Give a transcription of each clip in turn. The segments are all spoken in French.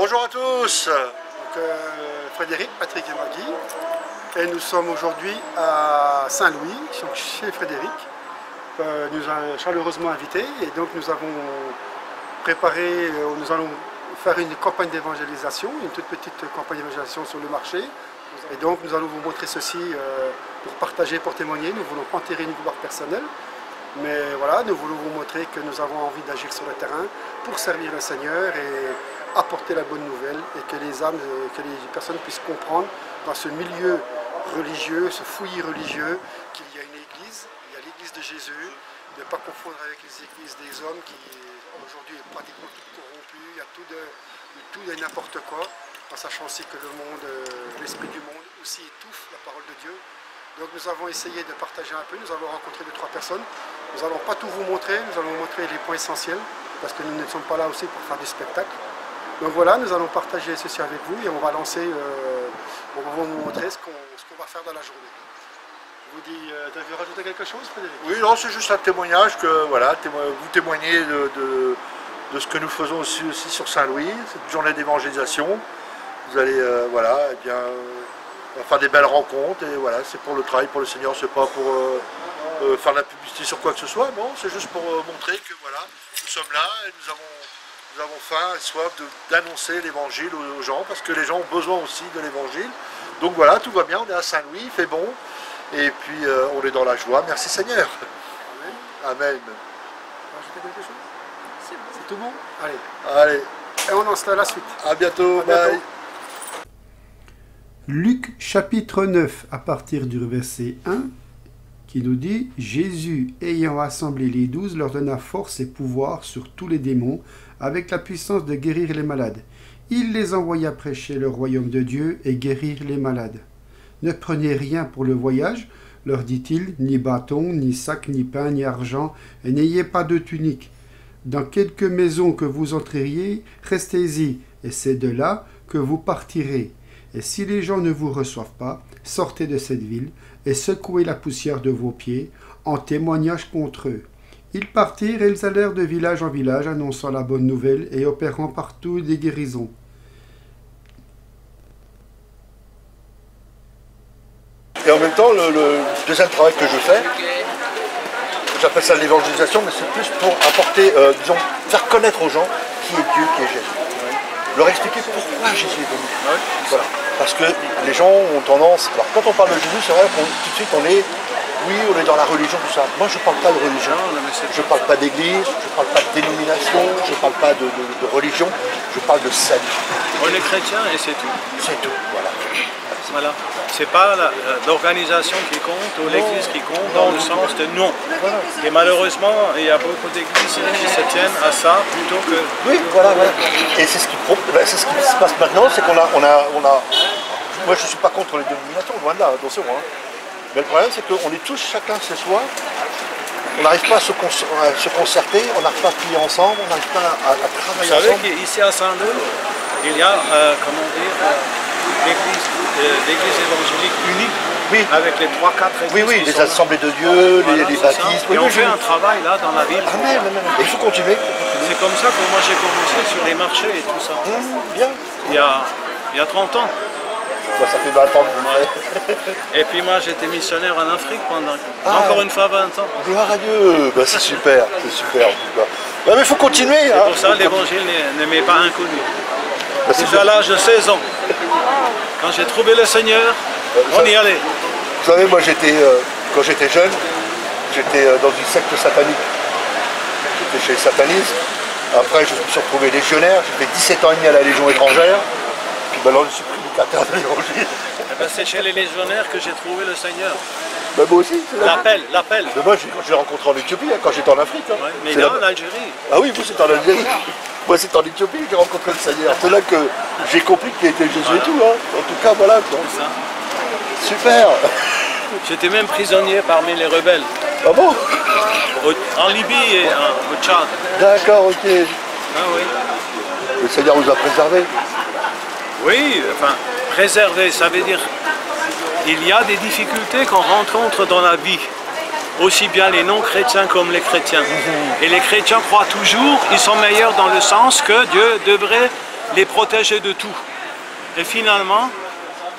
Bonjour à tous. Frédéric, Patrick et Maggie. Et nous sommes aujourd'hui à Saint-Louis, chez Frédéric. Nous avons chaleureusement invités et donc nous avons préparé, nous allons faire une campagne d'évangélisation, une toute petite campagne d'évangélisation sur le marché. Et donc nous allons vous montrer ceci pour partager, pour témoigner. Nous ne voulons pas enterrer une gloire personnelle. Mais voilà, nous voulons vous montrer que nous avons envie d'agir sur le terrain pour servir le Seigneur et apporter la bonne nouvelle et que les âmes, que les personnes puissent comprendre dans ce milieu religieux, ce fouillis religieux, qu'il y a une église, il y a l'église de Jésus, de ne pas confondre avec les églises des hommes qui aujourd'hui est pratiquement toutes corrompues, il y a tout et n'importe quoi, en sachant aussi que le monde, l'esprit du monde aussi étouffe la parole de Dieu. Donc nous avons essayé de partager un peu, nous avons rencontré 2-3 personnes. Nous n'allons pas tout vous montrer, nous allons vous montrer les points essentiels, parce que nous ne sommes pas là aussi pour faire du spectacle. Donc voilà, nous allons partager ceci avec vous et on va lancer, on va vous montrer ce qu'on va faire dans la journée. Je vous dis, tu veux rajouter quelque chose, Frédéric? Oui, non, c'est juste un témoignage que voilà, vous témoignez de ce que nous faisons aussi sur Saint-Louis, cette journée d'évangélisation. Vous allez, voilà, eh bien, on va faire des belles rencontres et voilà, c'est pour le travail, pour le Seigneur, c'est pas pour faire de la publicité sur quoi que ce soit, non, c'est juste pour montrer que voilà, nous sommes là et nous avons faim et soif d'annoncer l'évangile aux gens parce que les gens ont besoin aussi de l'évangile. Donc voilà, tout va bien, on est à Saint-Louis, il fait bon et puis on est dans la joie. Merci Seigneur. Amen. Amen. C'est tout bon? Allez. Allez. Et on lance la suite. À bientôt. Bye. Luc chapitre 9 à partir du verset 1 qui nous dit « Jésus, ayant rassemblé les 12, leur donna force et pouvoir sur tous les démons, avec la puissance de guérir les malades. Il les envoya prêcher le royaume de Dieu et guérir les malades. Ne prenez rien pour le voyage, leur dit-il, ni bâton, ni sac, ni pain, ni argent, et n'ayez pas de tunique. Dans quelque maison que vous entreriez, restez-y, et c'est de là que vous partirez. Et si les gens ne vous reçoivent pas, sortez de cette ville et secouez la poussière de vos pieds en témoignage contre eux. » Ils partirent et ils allèrent de village en village, annonçant la bonne nouvelle et opérant partout des guérisons. Et en même temps, le deuxième travail que je fais, j'appelle ça l'évangélisation, mais c'est plus pour apporter, disons, faire connaître aux gens qui est Dieu, qui est Jésus. Leur expliquer pourquoi Jésus est venu. Voilà. Parce que les gens ont tendance... Alors quand on parle de Jésus, c'est vrai qu'on tout de suite on est... Oui, on est dans la religion, tout ça. Moi je ne parle pas de religion, je ne parle pas d'église, je ne parle pas de dénomination, je ne parle pas de religion, je parle de salut. On est chrétien et c'est tout. C'est tout, voilà. Voilà. C'est pas l'organisation qui compte ou l'église qui compte dans le sens de non. Voilà. Et malheureusement, il y a beaucoup d'églises qui se tiennent à ça plutôt que... Oui, voilà, voilà. Et c'est ce qui se passe maintenant, c'est qu'on a... Moi je ne suis pas contre les dénominations, loin de là, attention. Hein. Mais le problème c'est qu'on est tous chacun chez soi, on n'arrive pas à se concerter, on n'arrive pas à prier ensemble, on n'arrive pas à travailler ensemble. Vous savez qu'ici à Saint-Louis, il y a, comment dire, l'église évangélique unique, oui. Avec les 3-4 églises. Oui, oui, les assemblées de Dieu, voilà, les baptismes. Et on fait un travail là dans la ville. Ah, mais. Il faut continuer. C'est comme ça que moi j'ai commencé sur les marchés et tout ça. Bien. Il y a 30 ans. Bah, ça fait 20 ans que vous le faites. Et puis moi j'étais missionnaire en Afrique pendant encore une fois 20 ans. Gloire à Dieu, bah, c'est super en tout cas. Bah, mais il faut continuer. C'est pour ça que l'évangile ne m'est pas inconnu. Bah, déjà à l'âge de 16 ans, quand j'ai trouvé le Seigneur, on y allait. Vous savez, moi quand j'étais jeune, j'étais dans une secte satanique. J'étais chez les satanistes. Après je me suis retrouvé légionnaire, j'ai fait 17 ans et demi à la Légion étrangère. Puis maintenant je suis prédicateur de l'évangile. C'est chez les légionnaires que j'ai trouvé le Seigneur. Bah, moi aussi. L'appel. Moi je l'ai rencontré en Éthiopie, quand j'étais en Afrique. Hein. Ouais, mais là en Algérie. Ah oui, vous c'est en Algérie. Moi c'est en Éthiopie que j'ai rencontré le Seigneur. C'est là que j'ai compris qu'il était Jésus voilà. Et tout. Hein. En tout cas, voilà. Ça. Super. J'étais même prisonnier parmi les rebelles. Ah bon? En Libye et au Tchad. D'accord, ok. Ah oui. Le Seigneur vous a préservé. Oui, enfin, préservé, ça veut dire il y a des difficultés qu'on rencontre dans la vie. Aussi bien les non-chrétiens comme les chrétiens. Et les chrétiens croient toujours, ils sont meilleurs dans le sens que Dieu devrait les protéger de tout. Et finalement,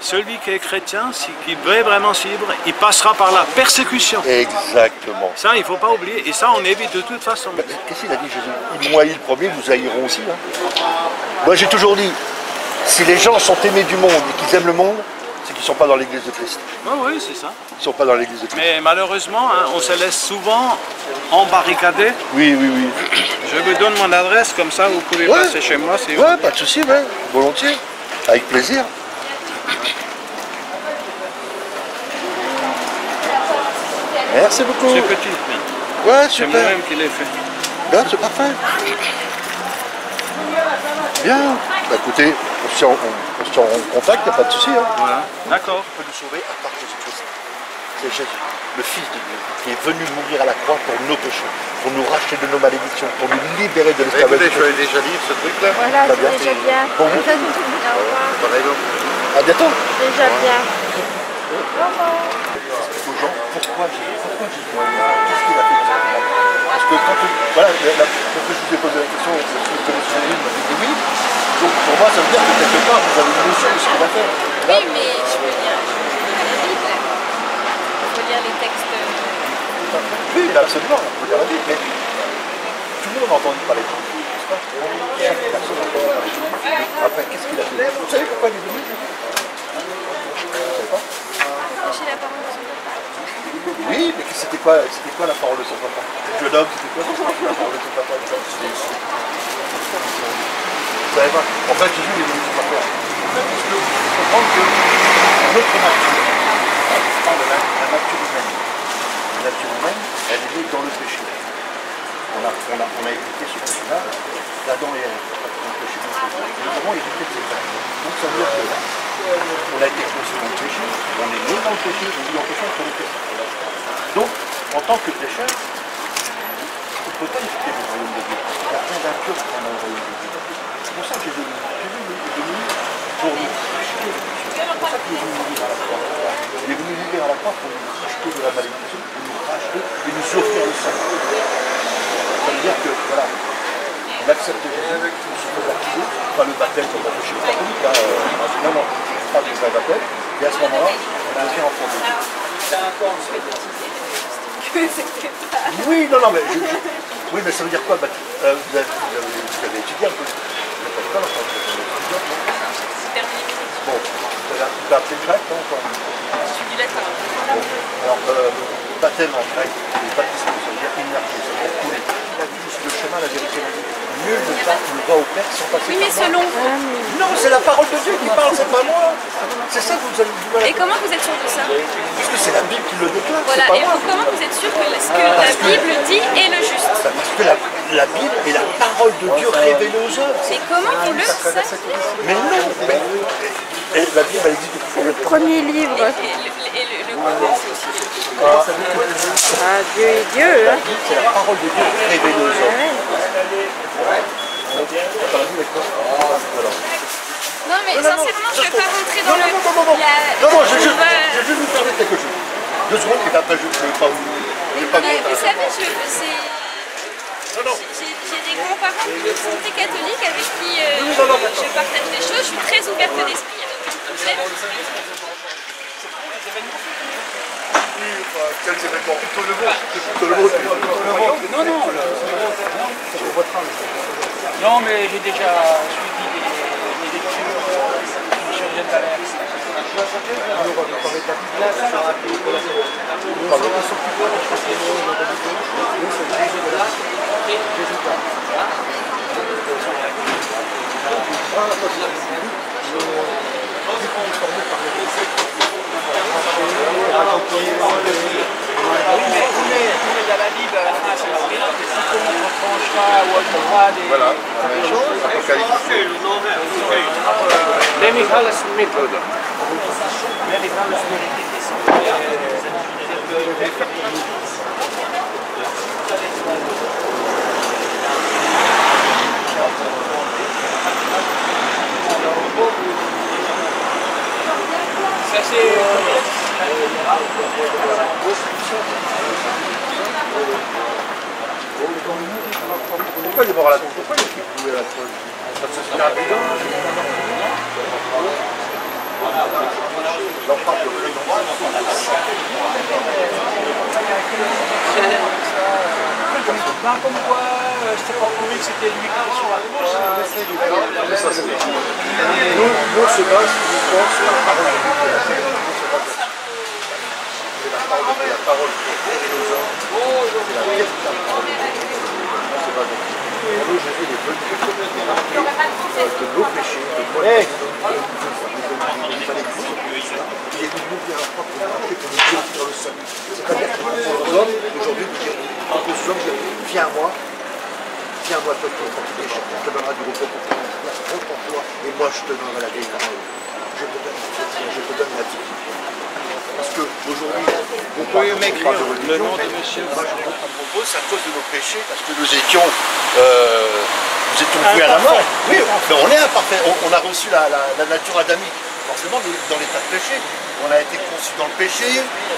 celui qui est chrétien, qui est vraiment libre, il passera par la persécution. Exactement. Ça, il ne faut pas oublier. Et ça, on évite de toute façon. Qu'est-ce qu'il a dit Jésus? Ils m'ont haï le premier, vous haïront aussi. Hein. Moi j'ai toujours dit, si les gens sont aimés du monde et qu'ils aiment le monde, c'est qu'ils ne sont pas dans l'église de Christ. Oui, c'est ça. Ils ne sont pas dans l'église de Christ. Mais malheureusement, hein, on se laisse souvent embarricader. Oui. Je vous donne mon adresse, comme ça vous pouvez passer chez moi. Si ouais, pas de souci, ouais. Volontiers. Avec plaisir. Merci beaucoup. C'est petit, mais ouais, c'est super. moi-même qui l'ai fait. Bien, c'est parfait. Bien. Bah, écoutez, on se tient en contact, il n'y a pas de souci. Hein. Voilà. D'accord. On peut nous sauver à part Jésus-Christ. C'est Jésus, le Fils de Dieu, qui est venu mourir à la croix pour nos péchés, pour nous racheter de nos malédictions, pour nous libérer de l'esclavage. Je vais déjà lire ce truc-là. Voilà, Très bien. c'est déjà bien. Bon, Au revoir. Pareil, à bientôt. Déjà bien. Aux gens, pourquoi Jésus? Qu'est-ce qu'il a fait exactement? Parce que quand voilà, quand je vous ai posé la question, est-ce que vous connaissez Jésus? Vous m'avez dit oui. Donc pour moi, ça veut dire que quelque part, vous avez une notion de ce qu'il a fait. Oui, mais je veux dire la Bible. Il faut lire les textes. Oui, absolument, on peut lire la Bible, mais tout le monde a entendu parler de Jésus, n'est-ce pas? Chaque personne a entendu parler de Jésus. Après, qu'est-ce qu'il a fait? Vous savez pourquoi il est venu, Jésus? Vous ne savez pas? Prêcher la parole de son papa. Oui, mais c'était quoi la parole de son papa? Le jeune homme, c'était quoi la parole de son papa? Vous savez pas? En fait, Jésus est venu sur la terre. Parce que vous comprendre que notre nature, on parle de la nature humaine. La nature humaine, elle est née dans le péché. On a évité ce péché-là, d'Adam et Ève, dans le péché. Nous avons évité ces péchés. Donc ça veut dire que on a été conçu dans le péché, on est né dans le péché, on vit en péché, on connaît péché. Donc, en tant que pécheur, on ne peut pas éviter le royaume de Dieu. Il n'y a rien d'impur dans le royaume de Dieu. C'est pour ça que Jésus est venu pour nous racheter. C'est pour ça qu'il est venu mourir à la croix. Il est venu mourir à la croix pour nous racheter de la malédiction, pour nous racheter et nous offrir le salut. Ça veut dire que, voilà, on accepte Jésus, on se fait baptiser, pas le baptême comme on fait chez les catholiques, non, pas le vrai baptême, et à ce moment-là, on devient enfant de Dieu. Oui, non, mais oui, mais ça veut dire quoi? Vous avez étudié un peu. Vous n'êtes pas à l'école, enfin, vous êtes étudiant, non? Bon, vous avez appris le grec, non? Je suis du latin. Bon, alors, baptême en grec, et baptisme, ça veut dire immerger, ça veut dire couler. Il a dit le chemin, la vérité, la vie. Nul ne va au Père sans passer Oui, mais par moi. selon vous. Non, c'est la parole de Dieu qui parle, c'est pas moi. C'est ça que vous avez du mal à Et comment vous êtes sûr de ça? parce que c'est la Bible qui le déclare, Voilà, c'est pas et moi. comment vous êtes sûr que ce que la Bible dit est le juste? Parce que la Bible est la parole de Dieu révélée aux hommes. Et comment vous le savez? Mais non, et la Bible, elle existe depuis Le premier livre. Et le Coran, c'est aussi quelque chose. Ah, Dieu est Dieu. La Hein. Bible, c'est la parole de Dieu révélée aux hommes. Non, mais sincèrement, je ne veux pas rentrer dans le... Non, je vais juste vous permettre quelque chose. 2 secondes, et après je ne vais pas vous... Mais vous savez, j'ai des grands-parents qui sont très catholiques avec qui je partage des choses. Je suis très ouverte d'esprit. Quels événements? Plutôt le vôtre. Non, mais j'ai déjà suivi des lectures sur Jeanne d'Alers. Dans la Bible, à la fin, c'est la vérité. Si on tranchera ou on trouvera des choses. Lemichalis méthode. Lemichalis ça c'est... Pourquoi il est mort à la tour? Pourquoi il est mort à la tour? Ben, comme quoi, c'était pas prouvé que c'était lui qui était sur la gauche. Nous, on se base uniquement sur la parole de Dieu. C'est la parole de la parole qui est nos hommes. C'est la véritable parole de Dieu. C'est pas donc. Nous, Jésus est venu de nos péchés, de nos péchés. Il est venu nous faire un propre marché pour nous dire dans le salut. C'est-à-dire qu'il propose aux hommes, aujourd'hui, il propose aux hommes, viens à moi, toi, toi, fatigué, je te donnerai du repos pour ton place, repens-toi, et moi je te donnerai la vieille parole. Je te donne la vie. Parce qu'aujourd'hui, on parle de religion, le nom de monsieur. Moi, je propose, c'est à cause de nos péchés, parce que nous étions voués à la mort. Oui, mais on est imparfait. On a reçu la nature adamique. Forcément, dans l'état de péché. On a été conçu dans le péché,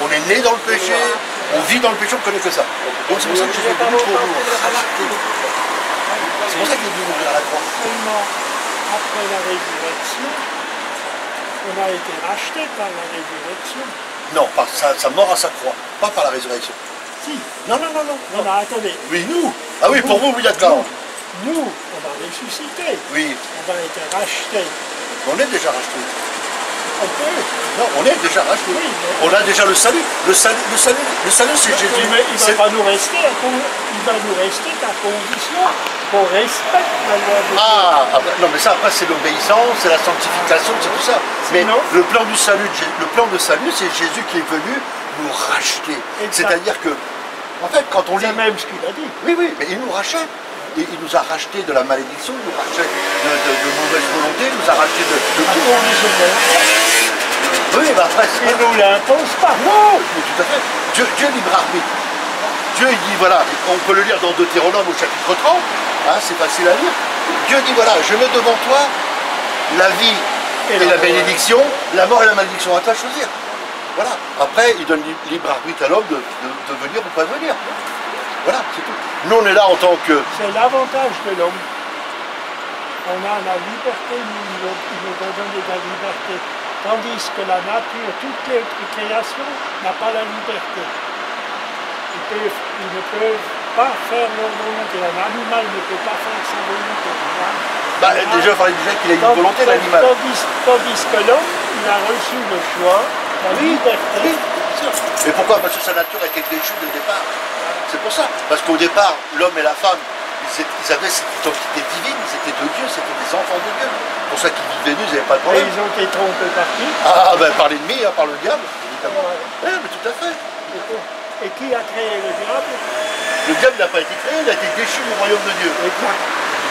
on est né dans le péché, on vit dans le péché, on ne connaît que ça. Donc c'est pour ça que Jésus est venu pour nous racheter. C'est pour ça qu'il est venu mourir à la croix. Seulement après la résurrection, on a été racheté par la résurrection. Non, par sa mort à sa croix, pas par la résurrection. Si. Non. Non, attendez. Oui, nous. Ah oui, pour vous, oui, d'accord. Nous, on va ressusciter. Oui. On va être racheté. On est déjà racheté. On peut. Non, on est déjà racheté. Oui, on a déjà le salut. Le salut, c'est Jésus. Mais il ne va pas nous rester qu'à condition qu'on respecte la loi de Dieu. Non, mais ça, après, c'est l'obéissance, c'est la sanctification, c'est tout ça. Mais le plan de salut, c'est Jésus qui est venu nous racheter. C'est-à-dire que, en fait, quand on lit... C'est même ce qu'il a dit. Oui, mais il nous rachète. Il nous a racheté de la malédiction, il nous rachète de mauvaise volonté, il nous a racheté de tout. Oui, mais après, il ne nous l'impose pas. Non, mais tout à fait. Dieu libre arbitre. Dieu, il dit, voilà, on peut le lire dans Deutéronome au chapitre 30, hein, c'est facile à lire. Dieu dit, voilà, je mets devant toi la vie et la bénédiction, la mort et la malédiction, à toi de choisir. Voilà. Après, il donne libre arbitre à l'homme de venir ou pas venir. Voilà, c'est tout. Nous, on est là en tant que... C'est l'avantage de l'homme. On a la liberté, il nous a donné la liberté. Tandis que la nature, toute création n'a pas la liberté. Ils ne peuvent pas faire leur volonté. Un animal ne peut pas faire sa volonté. Déjà, il fallait déjà qu'il ait une volonté, l'animal. Tandis que l'homme, il a reçu le choix, la liberté. Oui, bien sûr. Et pourquoi? Parce que sa nature était déchue dès le départ. C'est pour ça. Parce qu'au départ, l'homme et la femme, ils avaient cette identité divine, c'était de Dieu, c'était des enfants de Dieu. C'est pour ça qu'ils vivaient nus, ils n'avaient pas de problème. Et ils ont été trompés par qui? Par l'ennemi, par le diable, évidemment. Oui, mais tout à fait. Et qui a créé le diable? Le diable n'a pas été créé, il a été déchu du royaume de Dieu. Exact.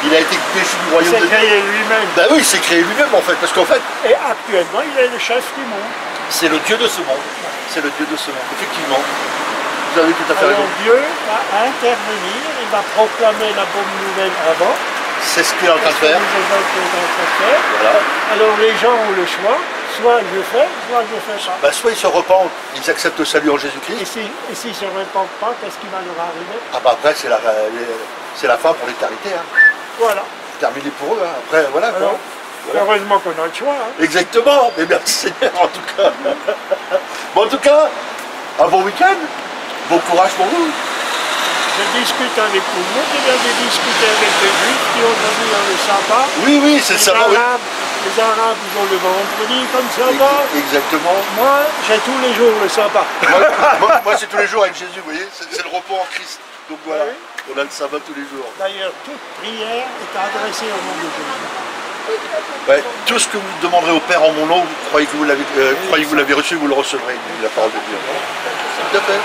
Il a été déchu du royaume de Dieu. Il s'est créé lui-même. Ben oui, il s'est créé lui-même en fait, parce qu'en fait... Et actuellement, il est le chef du monde. C'est le Dieu de ce monde. C'est le Dieu de ce monde, effectivement. Vous avez tout à fait raison. Alors Dieu va intervenir, il va proclamer la bonne nouvelle avant. C'est ce qu'il est en train de faire. Voilà. Alors les gens ont le choix, soit je fais, soit je fais pas. Soit ils se repentent, ils acceptent le salut en Jésus-Christ. Et s'ils ne se repentent pas, qu'est-ce qui va leur arriver? Après c'est la fin pour l'éternité. Hein. Voilà. C'est terminé pour eux. Hein. Après voilà quoi. Voilà. Heureusement qu'on a le choix. Hein. Exactement, mais merci Seigneur en tout cas. En tout cas, un bon week-end. Bon courage pour vous. Je discute avec tout le monde, je viens de discuter avec les Juifs qui ont dormi dans le sabbat. Oui, c'est ça. Les Arabes, ils ont le vendredi comme sabbat. Exactement. Moi, j'ai tous les jours le sabbat. moi c'est tous les jours avec Jésus, vous voyez, c'est le repos en Christ. Donc voilà, on a le sabbat tous les jours. D'ailleurs, toute prière est adressée au nom de Jésus. Ouais, tout ce que vous demanderez au Père en mon nom, vous croyez que vous l'avez reçu, vous le recevrez, dit la parole de Dieu. Tout à fait.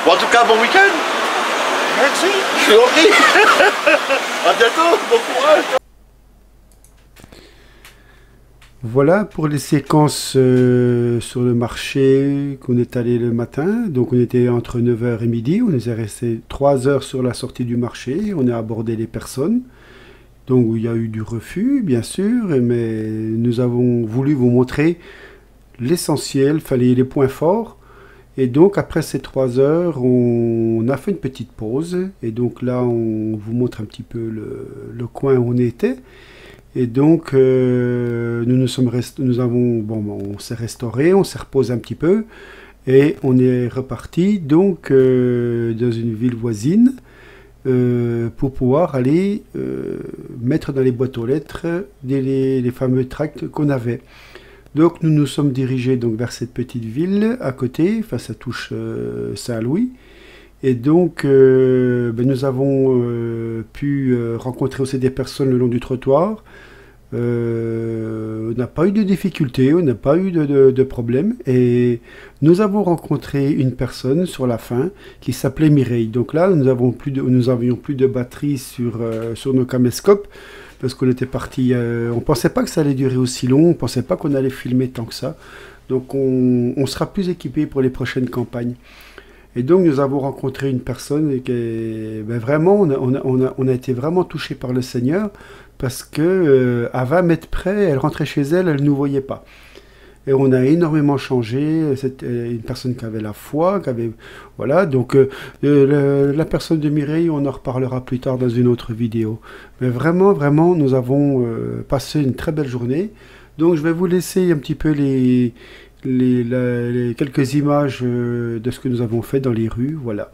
Bon, en tout cas, bon week-end. Merci. Je vous en prie. À bientôt, bon courage. Voilà pour les séquences sur le marché qu'on est allé le matin. Donc on était entre 9h et midi, on est resté 3 heures sur la sortie du marché, on a abordé les personnes. Donc il y a eu du refus bien sûr, mais nous avons voulu vous montrer l'essentiel, fallait les points forts. Et donc après ces 3 heures, on a fait une petite pause. Et donc là, on vous montre un petit peu le coin où on était. Et donc on s'est restauré, on s'est reposé un petit peu. Et on est reparti donc dans une ville voisine pour pouvoir aller mettre dans les boîtes aux lettres les fameux tracts qu'on avait. Donc nous nous sommes dirigés donc vers cette petite ville à côté, enfin ça touche Saint-Louis. Et donc nous avons pu rencontrer aussi des personnes le long du trottoir. On n'a pas eu de difficultés, on n'a pas eu de problème. Et nous avons rencontré une personne sur la fin qui s'appelait Mireille. Donc là, nous avions plus de batterie sur nos caméscopes parce qu'on était parti. On ne pensait pas que ça allait durer aussi long, on ne pensait pas qu'on allait filmer tant que ça. Donc on sera plus équipé pour les prochaines campagnes. Et donc nous avons rencontré une personne qui vraiment, on a été vraiment touchés par le Seigneur. Parce que à 20 mètres près, elle rentrait chez elle, elle ne nous voyait pas. Et on a énormément changé. C'était une personne qui avait la foi, voilà. Donc la personne de Mireille, on en reparlera plus tard dans une autre vidéo. Mais vraiment, vraiment, nous avons passé une très belle journée. Donc je vais vous laisser un petit peu les quelques images de ce que nous avons fait dans les rues, voilà.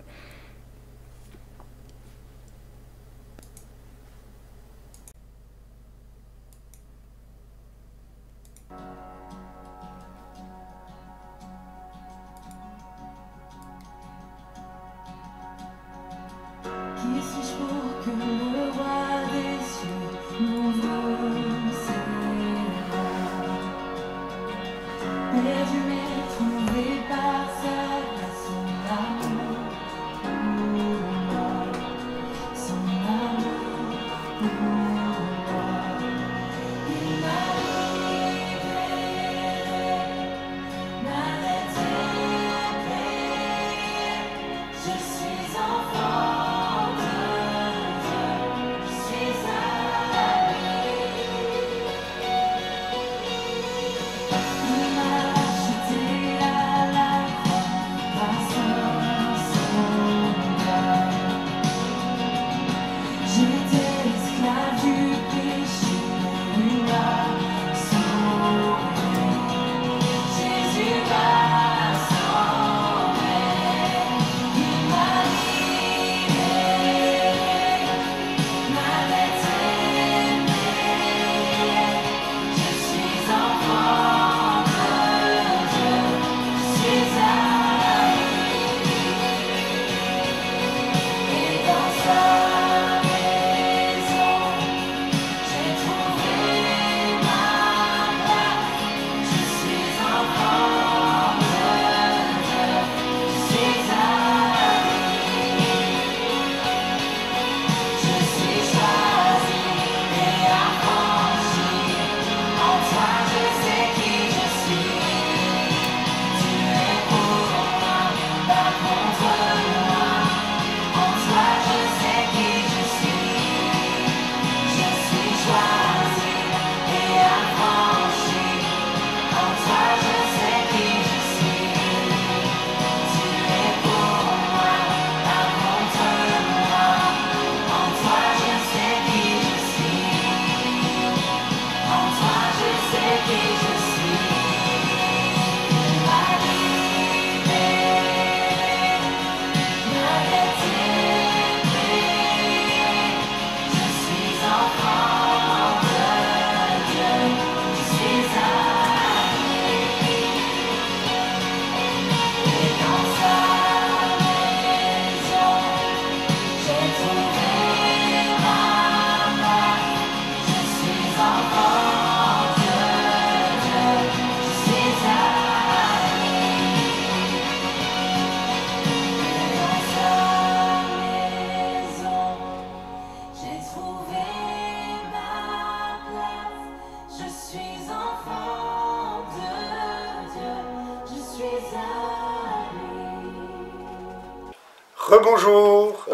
Rebonjour.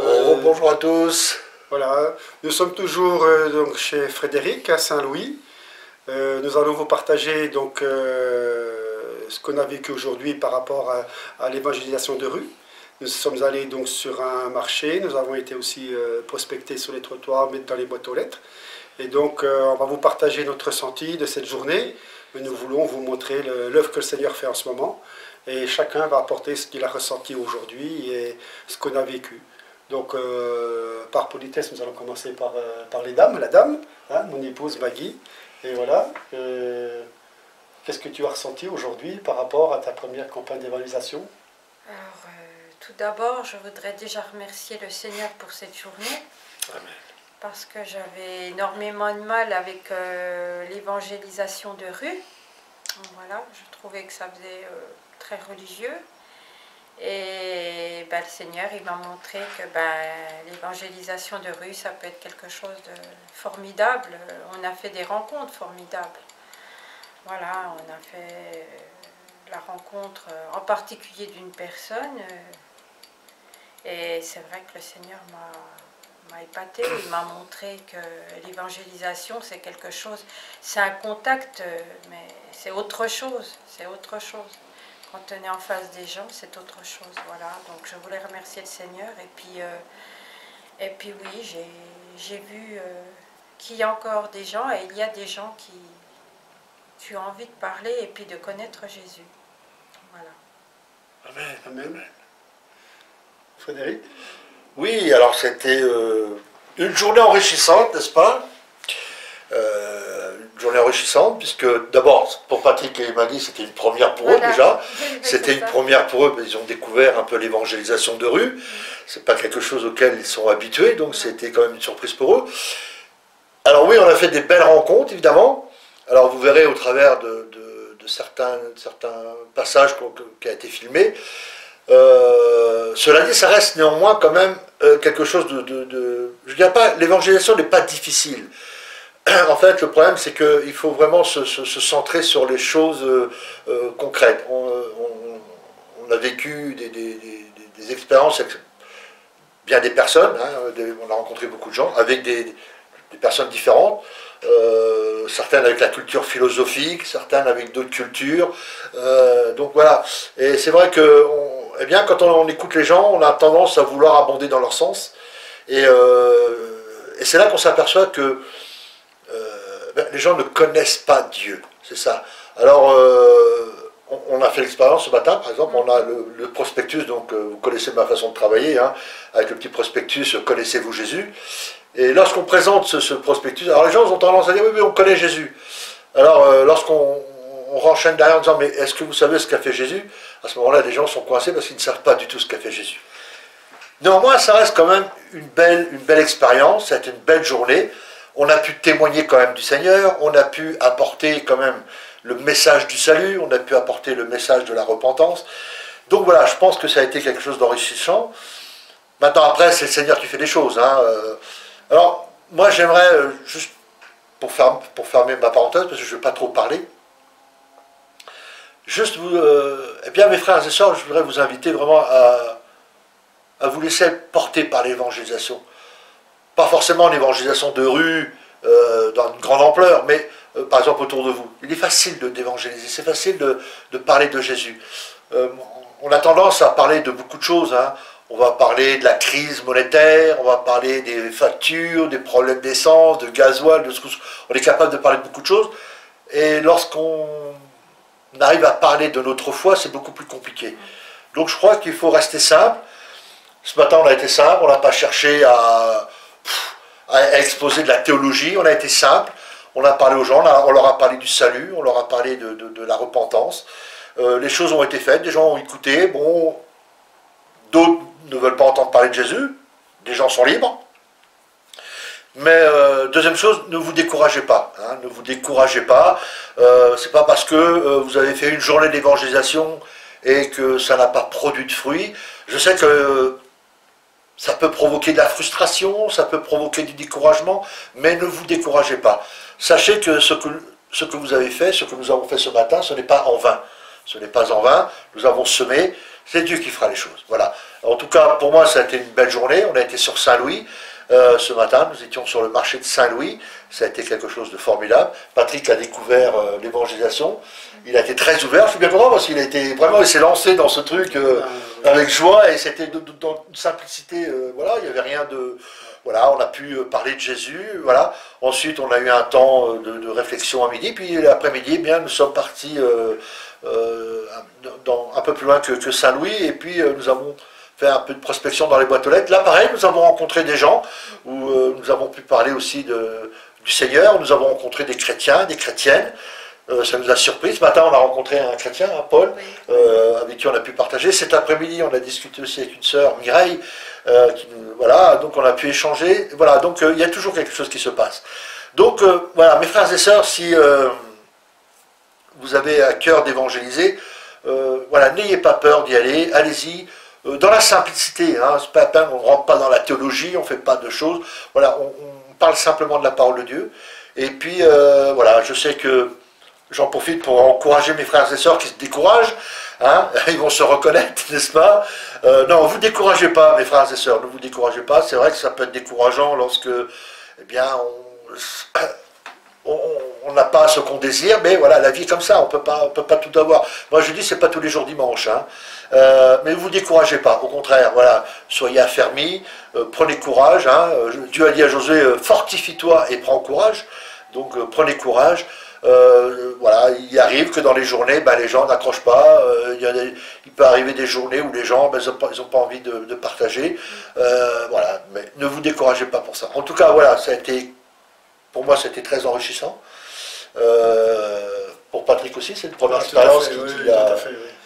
Bonjour à tous. Voilà, nous sommes toujours donc chez Frédéric à Saint-Louis. Nous allons vous partager donc ce qu'on a vécu aujourd'hui par rapport à l'évangélisation de rue. Nous sommes allés donc sur un marché, nous avons été aussi prospecter sur les trottoirs, mettre dans les boîtes aux lettres. Et donc on va vous partager notre ressenti de cette journée. Nous voulons vous montrer l'œuvre que le Seigneur fait en ce moment. Et chacun va apporter ce qu'il a ressenti aujourd'hui et ce qu'on a vécu. Donc par politesse, nous allons commencer par les dames, la dame, hein, mon épouse Maggie. Et voilà, qu'est-ce que tu as ressenti aujourd'hui par rapport à ta première campagne d'évangélisation? Alors, tout d'abord, je voudrais déjà remercier le Seigneur pour cette journée. Amen. Parce que j'avais énormément de mal avec l'évangélisation de rue. Voilà, je trouvais que ça faisait très religieux. Et ben, le Seigneur, il m'a montré que l'évangélisation de rue, ça peut être quelque chose de formidable. On a fait des rencontres formidables. Voilà, on a fait la rencontre en particulier d'une personne. Et c'est vrai que le Seigneur m'a épaté, il m'a montré que l'évangélisation c'est quelque chose, c'est un contact, mais c'est autre chose, Quand on est en face des gens, c'est autre chose, voilà. Donc je voulais remercier le Seigneur et puis oui, j'ai vu qu'il y a encore des gens et il y a des gens qui ont envie de parler et puis de connaître Jésus, voilà. Amen, amen. Frédéric? Oui, alors c'était une journée enrichissante, n'est-ce pas? Une journée enrichissante, puisque d'abord, pour Patrick et Maggie, c'était une première pour eux déjà. C'était une première pour eux, mais ils ont découvert un peu l'évangélisation de rue. C'est pas quelque chose auquel ils sont habitués, donc c'était quand même une surprise pour eux. Alors oui, on a fait des belles rencontres, évidemment. Alors vous verrez au travers de certains passages qui a été filmé. Cela dit, ça reste néanmoins quand même quelque chose je dirais pas, l'évangélisation n'est pas difficile. En fait, le problème, c'est qu'il faut vraiment se centrer sur les choses concrètes. On a vécu des expériences avec bien des personnes, hein, on a rencontré beaucoup de gens, avec des personnes différentes, certaines avec la culture philosophique, certaines avec d'autres cultures. Donc voilà, et c'est vrai que eh bien, quand on écoute les gens, on a tendance à vouloir abonder dans leur sens. Et c'est là qu'on s'aperçoit que les gens ne connaissent pas Dieu. C'est ça. Alors, on a fait l'expérience ce matin, par exemple, on a le prospectus, donc vous connaissez ma façon de travailler, hein, avec le petit prospectus, connaissez-vous Jésus? Et lorsqu'on présente ce prospectus, alors les gens ont tendance à dire, oui, mais on connaît Jésus. Alors, lorsqu'on renchaîne derrière en disant, mais est-ce que vous savez ce qu'a fait Jésus? À ce moment-là, les gens sont coincés parce qu'ils ne savent pas du tout ce qu'a fait Jésus. Néanmoins, ça reste quand même une belle expérience, ça a été une belle journée. On a pu témoigner quand même du Seigneur, on a pu apporter quand même le message du salut, on a pu apporter le message de la repentance. Donc voilà, je pense que ça a été quelque chose d'enrichissant. Maintenant, après, c'est le Seigneur qui fait des choses. Hein. Alors, moi, j'aimerais, juste pour fermer ma parenthèse, parce que je ne vais pas trop parler, juste vous, eh bien, mes frères et sœurs, je voudrais vous inviter vraiment à vous laisser porter par l'évangélisation. Pas forcément l'évangélisation de rue, dans une grande ampleur, mais par exemple autour de vous. Il est facile d'évangéliser, c'est facile de parler de Jésus. On a tendance à parler de beaucoup de choses. Hein. On va parler de la crise monétaire, on va parler des factures, des problèmes d'essence, de gasoil, on est capable de parler de beaucoup de choses. Et lorsqu'on arrive à parler de notre foi, c'est beaucoup plus compliqué. Donc je crois qu'il faut rester simple. Ce matin, on a été simple, on n'a pas cherché à exposer de la théologie, on a été simple, on a parlé aux gens, on leur a parlé du salut, on leur a parlé de la repentance. Les choses ont été faites, des gens ont écouté, bon, d'autres ne veulent pas entendre parler de Jésus, des gens sont libres. Mais deuxième chose, ne vous découragez pas. Hein, ne vous découragez pas. C'est pas parce que vous avez fait une journée d'évangélisation et que ça n'a pas produit de fruits. Je sais que ça peut provoquer de la frustration, ça peut provoquer du découragement, mais ne vous découragez pas. Sachez que ce que vous avez fait, ce que nous avons fait ce matin, ce n'est pas en vain. Ce n'est pas en vain, nous avons semé, c'est Dieu qui fera les choses. Voilà. En tout cas, pour moi, ça a été une belle journée, on a été sur Saint-Louis. Ce matin, nous étions sur le marché de Saint-Louis. Ça a été quelque chose de formidable. Patrick a découvert l'évangélisation. Il a été très ouvert. Je suis bien content parce qu'il a été vraiment, il s'est lancé dans ce truc avec joie et c'était dans une simplicité. Voilà, il n'y avait rien de. Voilà, on a pu parler de Jésus. Voilà. Ensuite, on a eu un temps de réflexion à midi. Puis l'après-midi, eh bien, nous sommes partis un peu plus loin que Saint-Louis. Et puis, nous avons fait un peu de prospection dans les boîtes aux lettres. Là, pareil, nous avons rencontré des gens où nous avons pu parler aussi du Seigneur. Nous avons rencontré des chrétiens, des chrétiennes. Ça nous a surpris. Ce matin, on a rencontré un chrétien, Paul, avec qui on a pu partager. Cet après-midi, on a discuté aussi avec une sœur, Mireille. Voilà, donc on a pu échanger. Voilà, donc il y a toujours quelque chose qui se passe. Donc, voilà, mes frères et sœurs, si vous avez à cœur d'évangéliser, voilà, n'ayez pas peur d'y aller. Allez-y. Dans la simplicité, hein, c'est pas la peine, on ne rentre pas dans la théologie, on ne fait pas de choses. Voilà, on parle simplement de la parole de Dieu. Et puis, voilà, je sais que j'en profite pour encourager mes frères et sœurs qui se découragent. Hein, ils vont se reconnaître, n'est-ce pas? Non, vous ne découragez pas, mes frères et sœurs, ne vous découragez pas. C'est vrai que ça peut être décourageant lorsque, eh bien, on n'a pas ce qu'on désire, mais voilà, la vie est comme ça, on peut pas tout avoir. Moi je dis, c'est pas tous les jours dimanche, hein. Mais ne vous découragez pas, au contraire, voilà, soyez affermis, prenez courage, hein. Dieu a dit à Josué, fortifie-toi et prends courage, donc prenez courage. Voilà, il arrive que dans les journées, ben, les gens n'accrochent pas, il peut arriver des journées où les gens, ben, ils n'ont pas envie de partager, voilà, mais ne vous découragez pas pour ça. En tout cas, voilà, ça a été, pour moi, c'était très enrichissant. Pour Patrick aussi, c'est une première expérience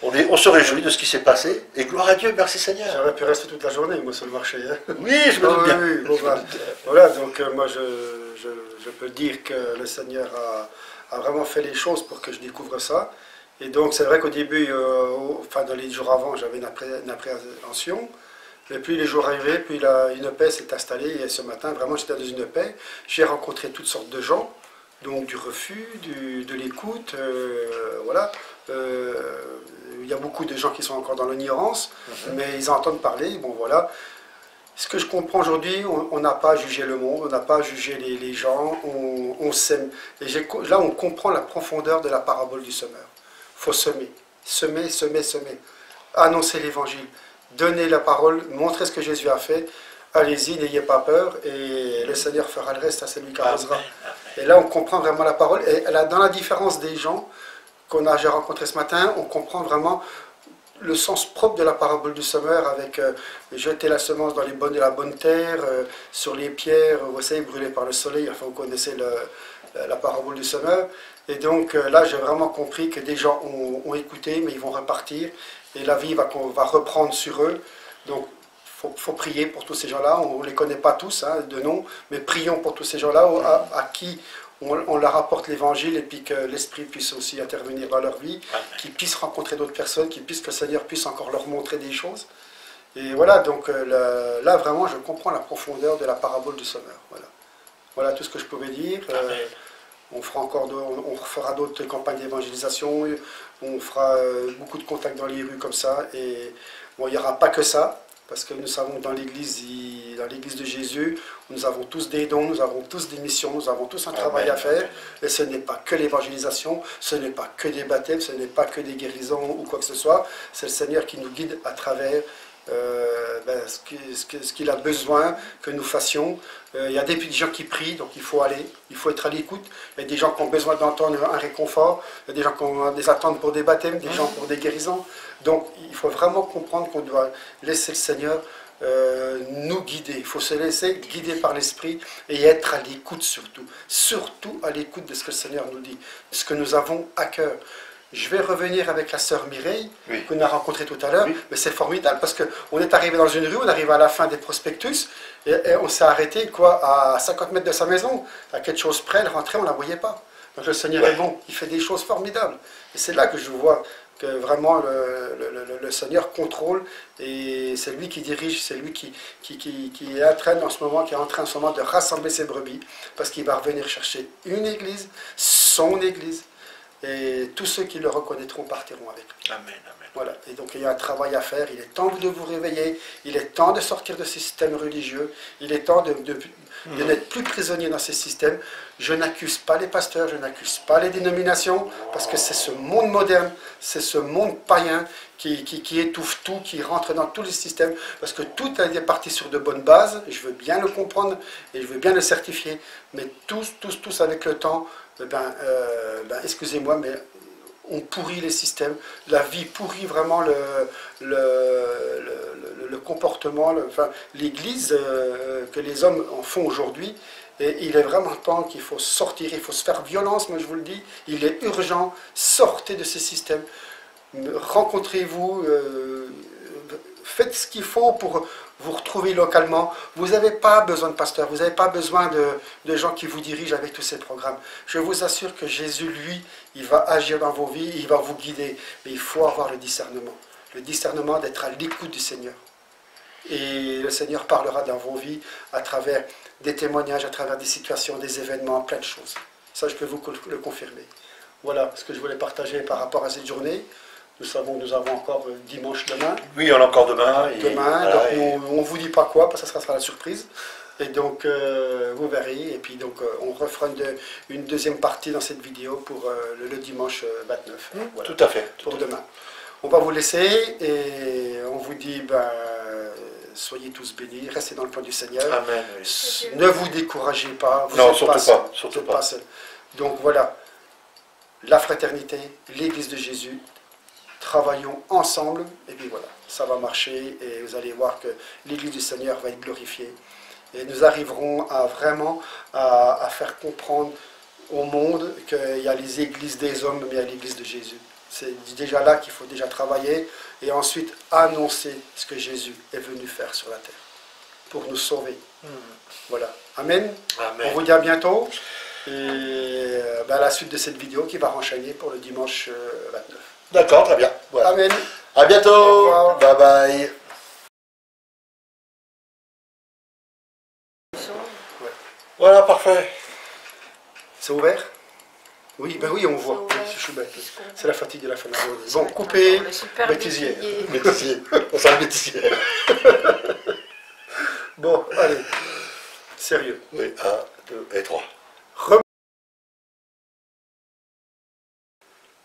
on se réjouit de ce qui s'est passé, et gloire à Dieu, merci Seigneur. J'aurais pu rester toute la journée, moi, sur le marché. Hein. Oui, je me doute bien. Oui, bon, bah, voilà, donc moi, je peux dire que le Seigneur a vraiment fait les choses pour que je découvre ça. Et donc, c'est vrai qu'au début, enfin, dans les jours avant, j'avais une appréhension. Et puis les jours arrivaient, puis une paix s'est installée, et ce matin, vraiment, j'étais dans une paix. J'ai rencontré toutes sortes de gens, donc du refus, de l'écoute, voilà. Il y a beaucoup de gens qui sont encore dans l'ignorance, mais ils entendent parler, bon voilà. Ce que je comprends aujourd'hui, on n'a pas jugé le monde, on n'a pas jugé les gens, on sème. Et là, on comprend la profondeur de la parabole du semeur. Il faut semer, semer, semer, semer. Annoncer l'évangile. Donnez la parole, montrez ce que Jésus a fait, allez-y, n'ayez pas peur, et le Seigneur fera le reste, c'est lui qui arrosera. Et là, on comprend vraiment la parole, et là, dans la différence des gens j'ai rencontrés ce matin, on comprend vraiment le sens propre de la parabole du semeur, avec jeter la semence dans la bonne terre, sur les pierres, vous savez, brûlées par le soleil, enfin vous connaissez la parabole du semeur. Et donc là, j'ai vraiment compris que des gens ont écouté, mais ils vont repartir. Et la vie va reprendre sur eux. Donc, il faut prier pour tous ces gens-là. On ne les connaît pas tous, hein, de nom, mais prions pour tous ces gens-là à qui on leur apporte l'évangile, et puis que l'Esprit puisse aussi intervenir dans leur vie, qu'ils puissent rencontrer d'autres personnes, que le Seigneur puisse encore leur montrer des choses. Et voilà, donc là, vraiment, je comprends la profondeur de la parabole du semeur. Voilà tout ce que je pouvais dire. On fera d'autres campagnes d'évangélisation, on fera beaucoup de contacts dans les rues comme ça, et bon, il n'y aura pas que ça, parce que nous savons que dans l'église de Jésus, nous avons tous des dons, nous avons tous des missions, nous avons tous un travail à faire, et ce n'est pas que l'évangélisation, ce n'est pas que des baptêmes, ce n'est pas que des guérisons ou quoi que ce soit, c'est le Seigneur qui nous guide à travers ce qu'il a besoin que nous fassions. Il y a des gens qui prient, donc il faut aller, il faut être à l'écoute. Il y a des gens qui ont besoin d'entendre un réconfort, il y a des gens qui ont des attentes pour des baptêmes, des gens pour des guérisons. Donc il faut vraiment comprendre qu'on doit laisser le Seigneur nous guider. Il faut se laisser guider par l'Esprit et être à l'écoute surtout à l'écoute de ce que le Seigneur nous dit, ce que nous avons à cœur. Je vais revenir avec la sœur Mireille, qu'on a rencontrée tout à l'heure, mais c'est formidable parce qu'on est arrivé dans une rue, on arrive à la fin des prospectus, et on s'est arrêté à 50 mètres de sa maison, à quelque chose près, elle rentrait, on ne la voyait pas. Donc le Seigneur est bon, il fait des choses formidables. Et c'est là que je vois que vraiment le Seigneur contrôle, et c'est lui qui dirige, c'est lui qui est en train en ce moment de rassembler ses brebis, parce qu'il va revenir chercher une église, son église, et tous ceux qui le reconnaîtront partiront avec lui. Amen, amen. Voilà, et donc il y a un travail à faire, il est temps de vous réveiller, il est temps de sortir de ces systèmes religieux, il est temps de n'être plus prisonnier dans ces systèmes. Je n'accuse pas les pasteurs, je n'accuse pas les dénominations, parce que c'est ce monde moderne, c'est ce monde païen qui étouffe tout, qui rentre dans tous les systèmes, parce que tout est parti sur de bonnes bases, je veux bien le comprendre et je veux bien le certifier, mais tous avec le temps, excusez-moi, mais on pourrit les systèmes, la vie pourrit vraiment le comportement, l'Église que les hommes en font aujourd'hui. Et il est vraiment temps qu'il faut sortir, il faut se faire violence, moi je vous le dis, il est urgent, sortez de ces systèmes, rencontrez-vous, faites ce qu'il faut pour vous retrouver localement. Vous n'avez pas besoin de pasteurs, vous n'avez pas besoin de gens qui vous dirigent avec tous ces programmes. Je vous assure que Jésus, lui, il va agir dans vos vies, il va vous guider. Mais il faut avoir le discernement d'être à l'écoute du Seigneur. Et le Seigneur parlera dans vos vies à travers des témoignages, à travers des situations, des événements, plein de choses. Ça, je peux vous le confirmer. Voilà ce que je voulais partager par rapport à cette journée. Nous savons que nous avons encore dimanche demain. Oui, on a encore demain. Demain, donc on ne vous dit pas quoi, parce que ça sera la surprise. Et donc, vous verrez. Et puis, donc, on refera une deuxième partie dans cette vidéo pour le dimanche 29. Voilà, tout à fait. Pour demain. On va vous laisser et on vous dit, soyez tous bénis, restez dans le plan du Seigneur. Amen. Ne vous découragez pas. Vous non, êtes surtout seul. pas. Surtout pas. Seul. Donc voilà, la fraternité, l'Église de Jésus, travaillons ensemble et puis voilà, ça va marcher et vous allez voir que l'Église du Seigneur va être glorifiée. Et nous arriverons à vraiment à faire comprendre au monde qu'il y a les églises des hommes, mais il y a l'Église de Jésus. C'est déjà là qu'il faut déjà travailler et ensuite annoncer ce que Jésus est venu faire sur la terre pour nous sauver. Voilà. Amen. Amen. On vous dit à bientôt et à la suite de cette vidéo qui va enchaîner pour le dimanche 29. D'accord, très bien. Voilà. Amen. À bientôt. Au revoir. Bye bye. Voilà, parfait. C'est ouvert? Oui, ben oui, on voit. Je suis bête. C'est la fatigue de la fin de la journée. Bon, coupé, bêtisier. Bêtisier. On s'en bêtisier. Bon, allez. Sérieux. Oui, 1, 2 et 3.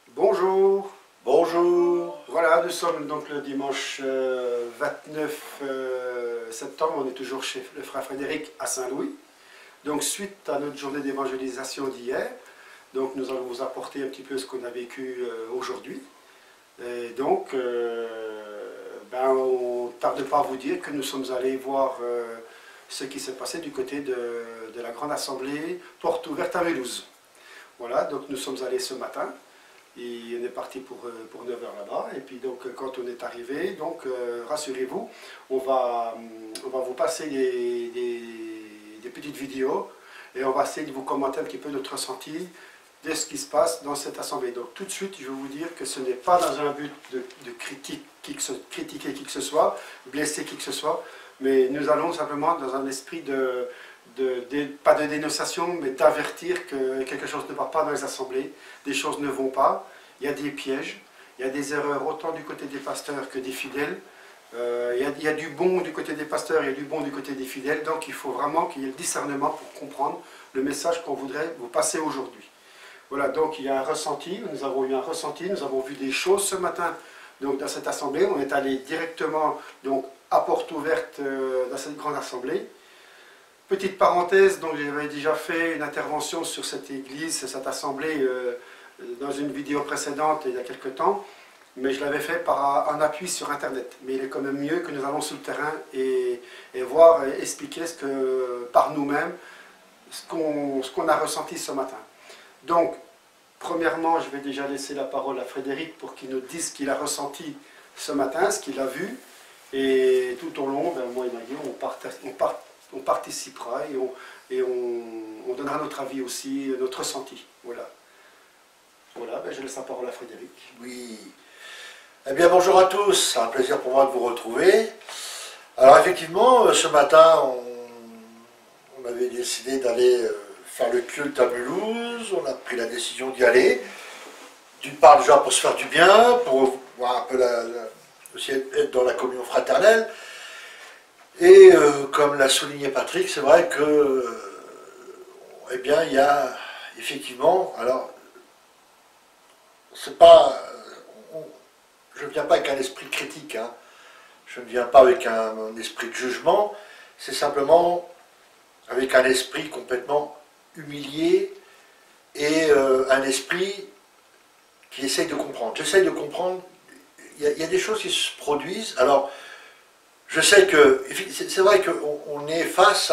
Bonjour. Bonjour. Voilà, nous sommes donc le dimanche 29 septembre. On est toujours chez le frère Frédéric à Saint-Louis. Donc, suite à notre journée d'évangélisation d'hier, donc nous allons vous apporter un petit peu ce qu'on a vécu aujourd'hui. Et donc, on ne tarde pas à vous dire que nous sommes allés voir ce qui s'est passé du côté de la Grande Assemblée Porte Ouverte à Mulhouse. Voilà, donc nous sommes allés ce matin. Et on est parti pour 9 h là-bas. Et puis donc quand on est arrivé, donc rassurez-vous, on va vous passer des petites vidéos et on va essayer de vous commenter un petit peu notre ressenti de ce qui se passe dans cette assemblée. Donc tout de suite, je vais vous dire que ce n'est pas dans un but de critiquer qui que ce soit, blesser qui que ce soit, mais nous allons simplement dans un esprit pas de dénonciation, mais d'avertir que quelque chose ne va pas dans les assemblées, des choses ne vont pas, il y a des pièges, il y a des erreurs autant du côté des pasteurs que des fidèles, il y a du bon du côté des pasteurs, il y a du bon du côté des fidèles, donc il faut vraiment qu'il y ait le discernement pour comprendre le message qu'on voudrait vous passer aujourd'hui. Voilà, donc il y a un ressenti, nous avons eu un ressenti, nous avons vu des choses ce matin donc, dans cette assemblée, on est allé directement donc, à porte ouverte dans cette grande assemblée. Petite parenthèse, donc j'avais déjà fait une intervention sur cette église, cette assemblée, dans une vidéo précédente il y a quelques temps, mais je l'avais fait en appui sur internet. Mais il est quand même mieux que nous allons sur le terrain et voir et expliquer par nous-mêmes ce qu'on a ressenti ce matin. Donc, premièrement, je vais déjà laisser la parole à Frédéric pour qu'il nous dise ce qu'il a ressenti ce matin, ce qu'il a vu, et tout au long, moi et Maggie, on participera et on donnera notre avis aussi, notre ressenti. Voilà. Voilà, je laisse la parole à Frédéric. Oui. Eh bien, bonjour à tous. C'est un plaisir pour moi de vous retrouver. Alors, effectivement, ce matin, on avait décidé d'aller faire le culte à Mulhouse. On a pris la décision d'y aller. d'une part déjà pour se faire du bien, pour voir un peu aussi être dans la communion fraternelle. Et comme l'a souligné Patrick, c'est vrai que eh bien il y a effectivement, alors c'est pas, je ne viens pas avec un esprit critique, hein, je ne viens pas avec un esprit de jugement, c'est simplement avec un esprit complètement humilié et un esprit qui essaye de comprendre. J'essaye de comprendre, il y a des choses qui se produisent, alors je sais que, c'est vrai qu'on est face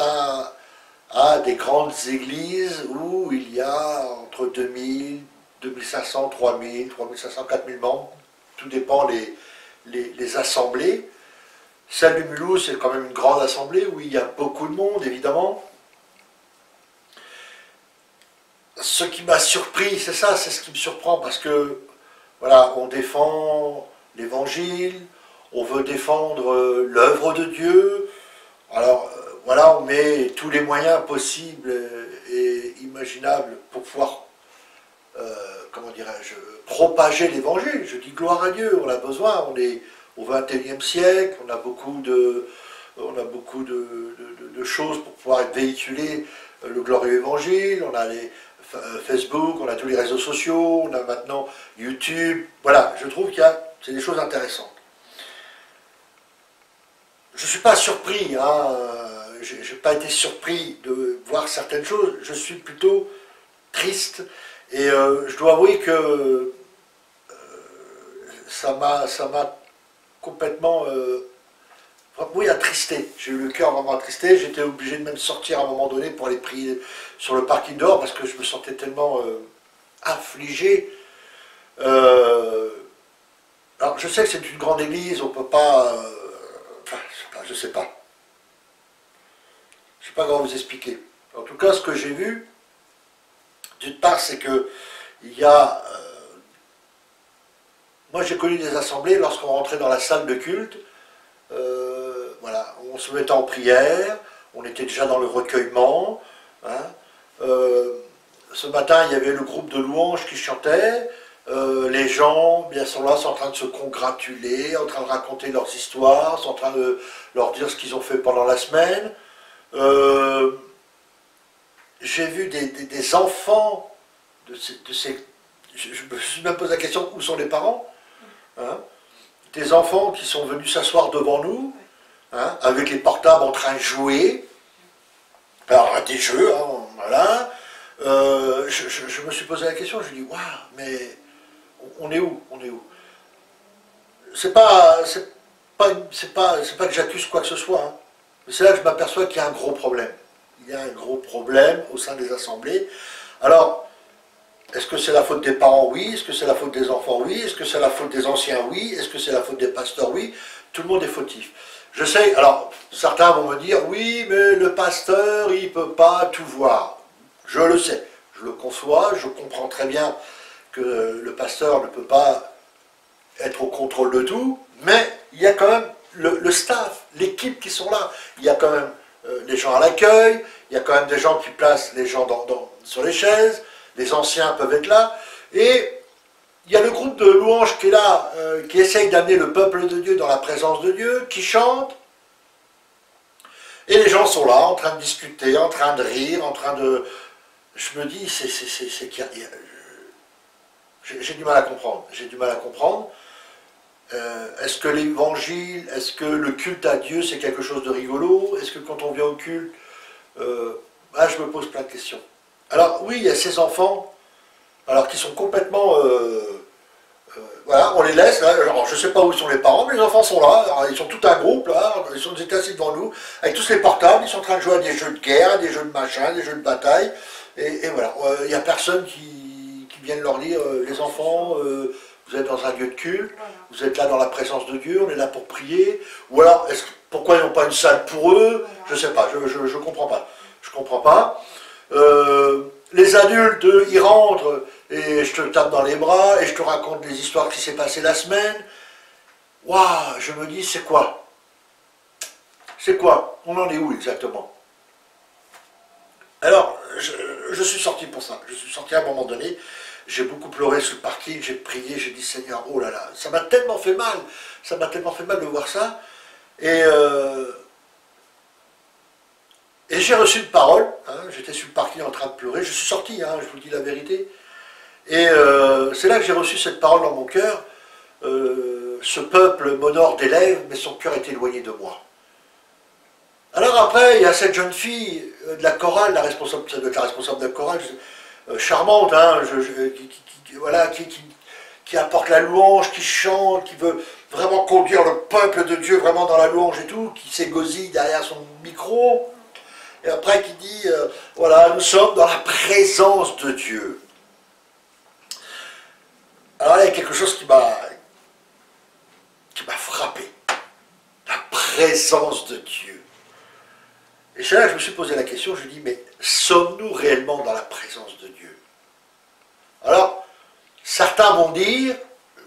à des grandes églises où il y a entre 2000, 2500, 3000, 3500, 4000 membres, tout dépend les assemblées. Celle du Mulhouse, c'est quand même une grande assemblée où il y a beaucoup de monde, évidemment. Ce qui m'a surpris, c'est ça, c'est ce qui me surprend, parce que, voilà, on défend l'évangile, on veut défendre l'œuvre de Dieu, alors, voilà, on met tous les moyens possibles et imaginables pour pouvoir, comment dirais-je, propager l'évangile. Je dis gloire à Dieu, on a besoin, on est au XXIe siècle, on a beaucoup de choses pour pouvoir véhiculer le glorieux évangile, on a les Facebook, on a tous les réseaux sociaux, on a maintenant YouTube, voilà, je trouve qu'il y a, c'est des choses intéressantes. Je ne suis pas surpris, hein, je n'ai pas été surpris de voir certaines choses, je suis plutôt triste, et je dois avouer que ça m'a complètement, oui, attristé. J'ai eu le cœur vraiment attristé, j'étais obligé de même sortir à un moment donné pour aller prier sur le parking dehors, parce que je me sentais tellement affligé. Alors je sais que c'est une grande église, on ne peut pas... enfin, je sais pas. Je ne sais pas comment vous expliquer. En tout cas, ce que j'ai vu, d'une part, c'est que il y a... moi, j'ai connu des assemblées lorsqu'on rentrait dans la salle de culte. Voilà, on se mettait en prière, on était déjà dans le recueillement. Hein. Ce matin, il y avait le groupe de louanges qui chantait. Les gens, bien sont là, sont en train de se congratuler, en train de raconter leurs histoires, sont en train de leur dire ce qu'ils ont fait pendant la semaine. J'ai vu des enfants de ces... Je me suis même posé la question, où sont les parents, hein, des enfants qui sont venus s'asseoir devant nous, hein, avec les portables en train de jouer, alors des jeux, hein, voilà. Je me suis posé la question, je me dis, waouh, mais on est où? On est où? C'est pas que j'accuse quoi que ce soit, hein, mais c'est là que je m'aperçois qu'il y a un gros problème. Il y a un gros problème au sein des assemblées. Alors, est-ce que c'est la faute des parents? Oui. Est-ce que c'est la faute des enfants? Oui. Est-ce que c'est la faute des anciens? Oui. Est-ce que c'est la faute des pasteurs? Oui. Tout le monde est fautif. Je sais, alors, certains vont me dire, oui, mais le pasteur, il ne peut pas tout voir. Je le sais, je le conçois, je comprends très bien que le pasteur ne peut pas être au contrôle de tout, mais il y a quand même le staff, l'équipe qui sont là. Il y a quand même les gens à l'accueil, il y a quand même des gens qui placent les gens sur les chaises, les anciens peuvent être là, et il y a le groupe de louanges qui est là, qui essaye d'amener le peuple de Dieu dans la présence de Dieu, qui chante, et les gens sont là, en train de discuter, en train de rire, en train de... Je me dis, j'ai du mal à comprendre, j'ai du mal à comprendre. Est-ce que l'évangile, est-ce que le culte à Dieu, c'est quelque chose de rigolo? Est-ce que quand on vient au culte, je me pose plein de questions. Alors oui, il y a ces enfants, alors qui sont complètement... voilà, on les laisse, là, alors, je ne sais pas où sont les parents, mais les enfants sont là, alors, ils sont tout un groupe, là, ils étaient assis devant nous, avec tous les portables, ils sont en train de jouer à des jeux de guerre, des jeux de machin, des jeux de bataille, et voilà, il n'y a personne qui vienne leur dire, les enfants, vous êtes dans un lieu de culte, vous êtes là dans la présence de Dieu, on est là pour prier, ou alors, pourquoi ils n'ont pas une salle pour eux? Je ne sais pas, je ne comprends pas, je ne comprends pas. Les adultes, ils rentrent, et je te tape dans les bras, et je te raconte les histoires qui s'est passées la semaine. Waouh, je me dis, c'est quoi? C'est quoi? On en est où exactement? Alors, je suis sorti pour ça. Je suis sorti à un moment donné. j'ai beaucoup pleuré sur le parking, j'ai prié, j'ai dit Seigneur, oh là là, ça m'a tellement fait mal, ça m'a tellement fait mal de voir ça. Et j'ai reçu une parole, hein, j'étais sur le parking en train de pleurer, je suis sorti, hein, je vous dis la vérité. Et c'est là que j'ai reçu cette parole dans mon cœur. Ce peuple m'honore des lèvres, mais son cœur est éloigné de moi. Alors après, il y a cette jeune fille de la chorale, la responsable de la chorale, charmante, hein, voilà, qui apporte la louange, qui chante, qui veut vraiment conduire le peuple de Dieu vraiment dans la louange et tout, qui s'égosille derrière son micro, et après qui dit, voilà, nous sommes dans la présence de Dieu. Alors là, il y a quelque chose qui m'a frappé. La présence de Dieu. Et c'est là que je me suis posé la question, je me dis, mais sommes-nous réellement dans la présence de Dieu? Alors, certains vont dire,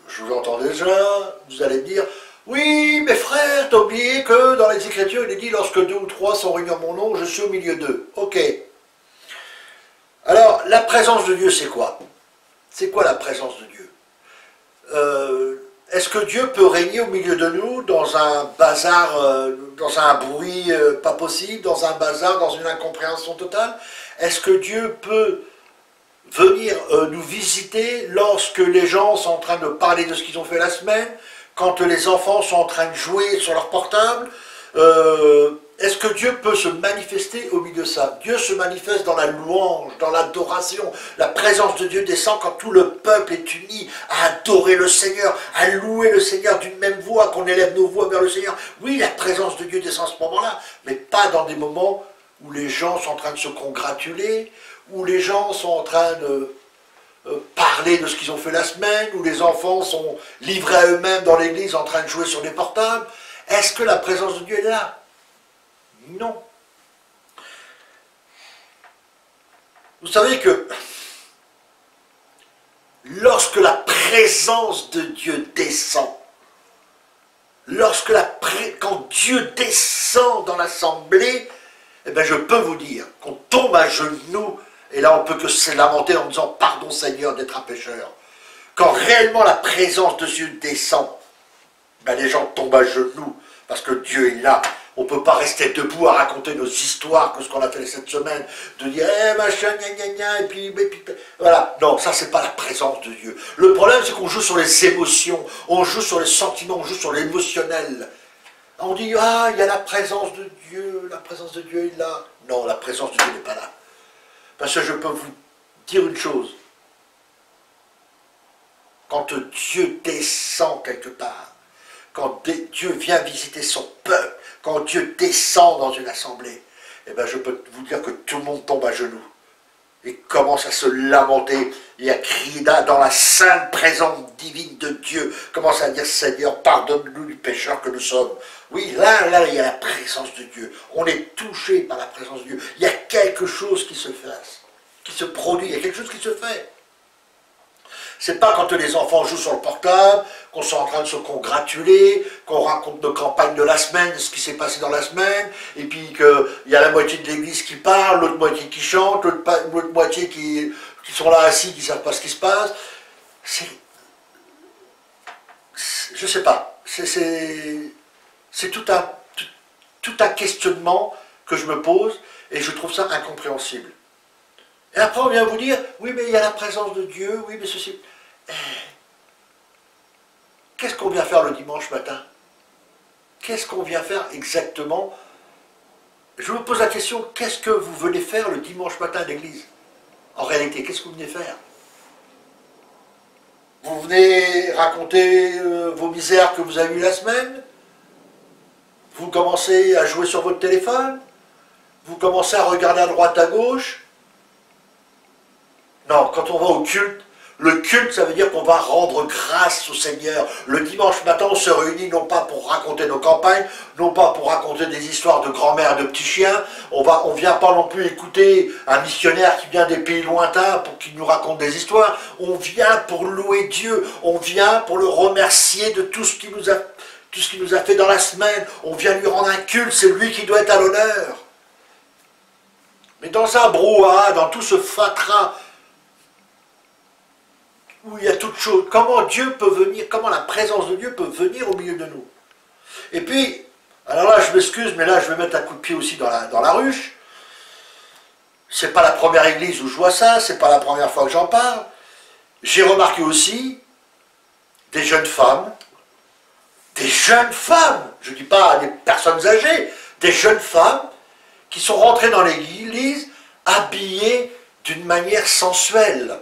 je vous entends déjà, vous allez me dire, oui, mes frères, t'as oublié que dans les Écritures, il est dit, lorsque 2 ou 3 sont réunis en mon nom, je suis au milieu d'eux. Ok. Alors, la présence de Dieu, c'est quoi? C'est quoi la présence de Dieu? Est-ce que Dieu peut régner au milieu de nous dans un bazar, dans un bruit pas possible, dans un bazar, dans une incompréhension totale? Est-ce que Dieu peut venir nous visiter lorsque les gens sont en train de parler de ce qu'ils ont fait la semaine, quand les enfants sont en train de jouer sur leur portable? Est-ce que Dieu peut se manifester au milieu de ça? Dieu se manifeste dans la louange, dans l'adoration. La présence de Dieu descend quand tout le peuple est uni à adorer le Seigneur, à louer le Seigneur d'une même voix, qu'on élève nos voix vers le Seigneur. Oui, la présence de Dieu descend à ce moment-là, mais pas dans des moments où les gens sont en train de se congratuler, où les gens sont en train de parler de ce qu'ils ont fait la semaine, où les enfants sont livrés à eux-mêmes dans l'église en train de jouer sur des portables. Est-ce que la présence de Dieu est là? Non. Vous savez que lorsque la présence de Dieu descend, quand Dieu descend dans l'assemblée, eh bien je peux vous dire qu'on tombe à genoux, et là on peut que se lamenter en disant pardon Seigneur d'être un pécheur. Quand réellement la présence de Dieu descend, ben les gens tombent à genoux parce que Dieu est là. On ne peut pas rester debout à raconter nos histoires, que ce qu'on a fait cette semaine, de dire eh machin, gna gna gna, et puis voilà. Non, ça c'est pas la présence de Dieu. Le problème c'est qu'on joue sur les émotions, on joue sur les sentiments, on joue sur l'émotionnel. On dit ah il y a la présence de Dieu est là. Non, la présence de Dieu n'est pas là. Parce que je peux vous dire une chose. Quand Dieu descend quelque part, quand Dieu vient visiter son peuple, quand Dieu descend dans une assemblée, eh bien je peux vous dire que tout le monde tombe à genoux et commence à se lamenter et à crier dans la sainte présence divine de Dieu, commence à dire Seigneur, pardonne-nous du pécheur que nous sommes. Oui, là, il y a la présence de Dieu. On est touché par la présence de Dieu. Il y a quelque chose qui se fait, qui se produit, il y a quelque chose qui se fait. C'est pas quand les enfants jouent sur le portable, qu'on soit en train de se congratuler, qu'on raconte nos campagnes de la semaine, ce qui s'est passé dans la semaine, et puis qu'il y a la moitié de l'église qui parle, l'autre moitié qui chante, l'autre moitié qui sont là assis, qui ne savent pas ce qui se passe. Je sais pas. C'est tout un questionnement que je me pose, et je trouve ça incompréhensible. Et après on vient vous dire, oui mais il y a la présence de Dieu, oui mais ceci... Qu'est-ce qu'on vient faire le dimanche matin? Qu'est-ce qu'on vient faire exactement? Je vous pose la question, qu'est-ce que vous venez faire le dimanche matin à l'église? En réalité, qu'est-ce que vous venez faire? Vous venez raconter vos misères que vous avez eues la semaine? Vous commencez à jouer sur votre téléphone? Vous commencez à regarder à droite, à gauche? Non, quand on va au culte, le culte, ça veut dire qu'on va rendre grâce au Seigneur. Le dimanche matin, on se réunit non pas pour raconter nos campagnes, non pas pour raconter des histoires de grand-mère et de petits chiens. On vient pas non plus écouter un missionnaire qui vient des pays lointains pour qu'il nous raconte des histoires. On vient pour louer Dieu. On vient pour le remercier de tout ce qu'il nous a fait dans la semaine. On vient lui rendre un culte. C'est lui qui doit être à l'honneur. Mais dans un brouhaha, dans tout ce fatras, où il y a toute chose, comment Dieu peut venir, comment la présence de Dieu peut venir au milieu de nous. Et puis, alors là je m'excuse, mais là je vais mettre un coup de pied aussi dans la ruche. C'est pas la première église où je vois ça, c'est pas la première fois que j'en parle. J'ai remarqué aussi des jeunes femmes, je ne dis pas des personnes âgées, des jeunes femmes qui sont rentrées dans l'église habillées d'une manière sensuelle.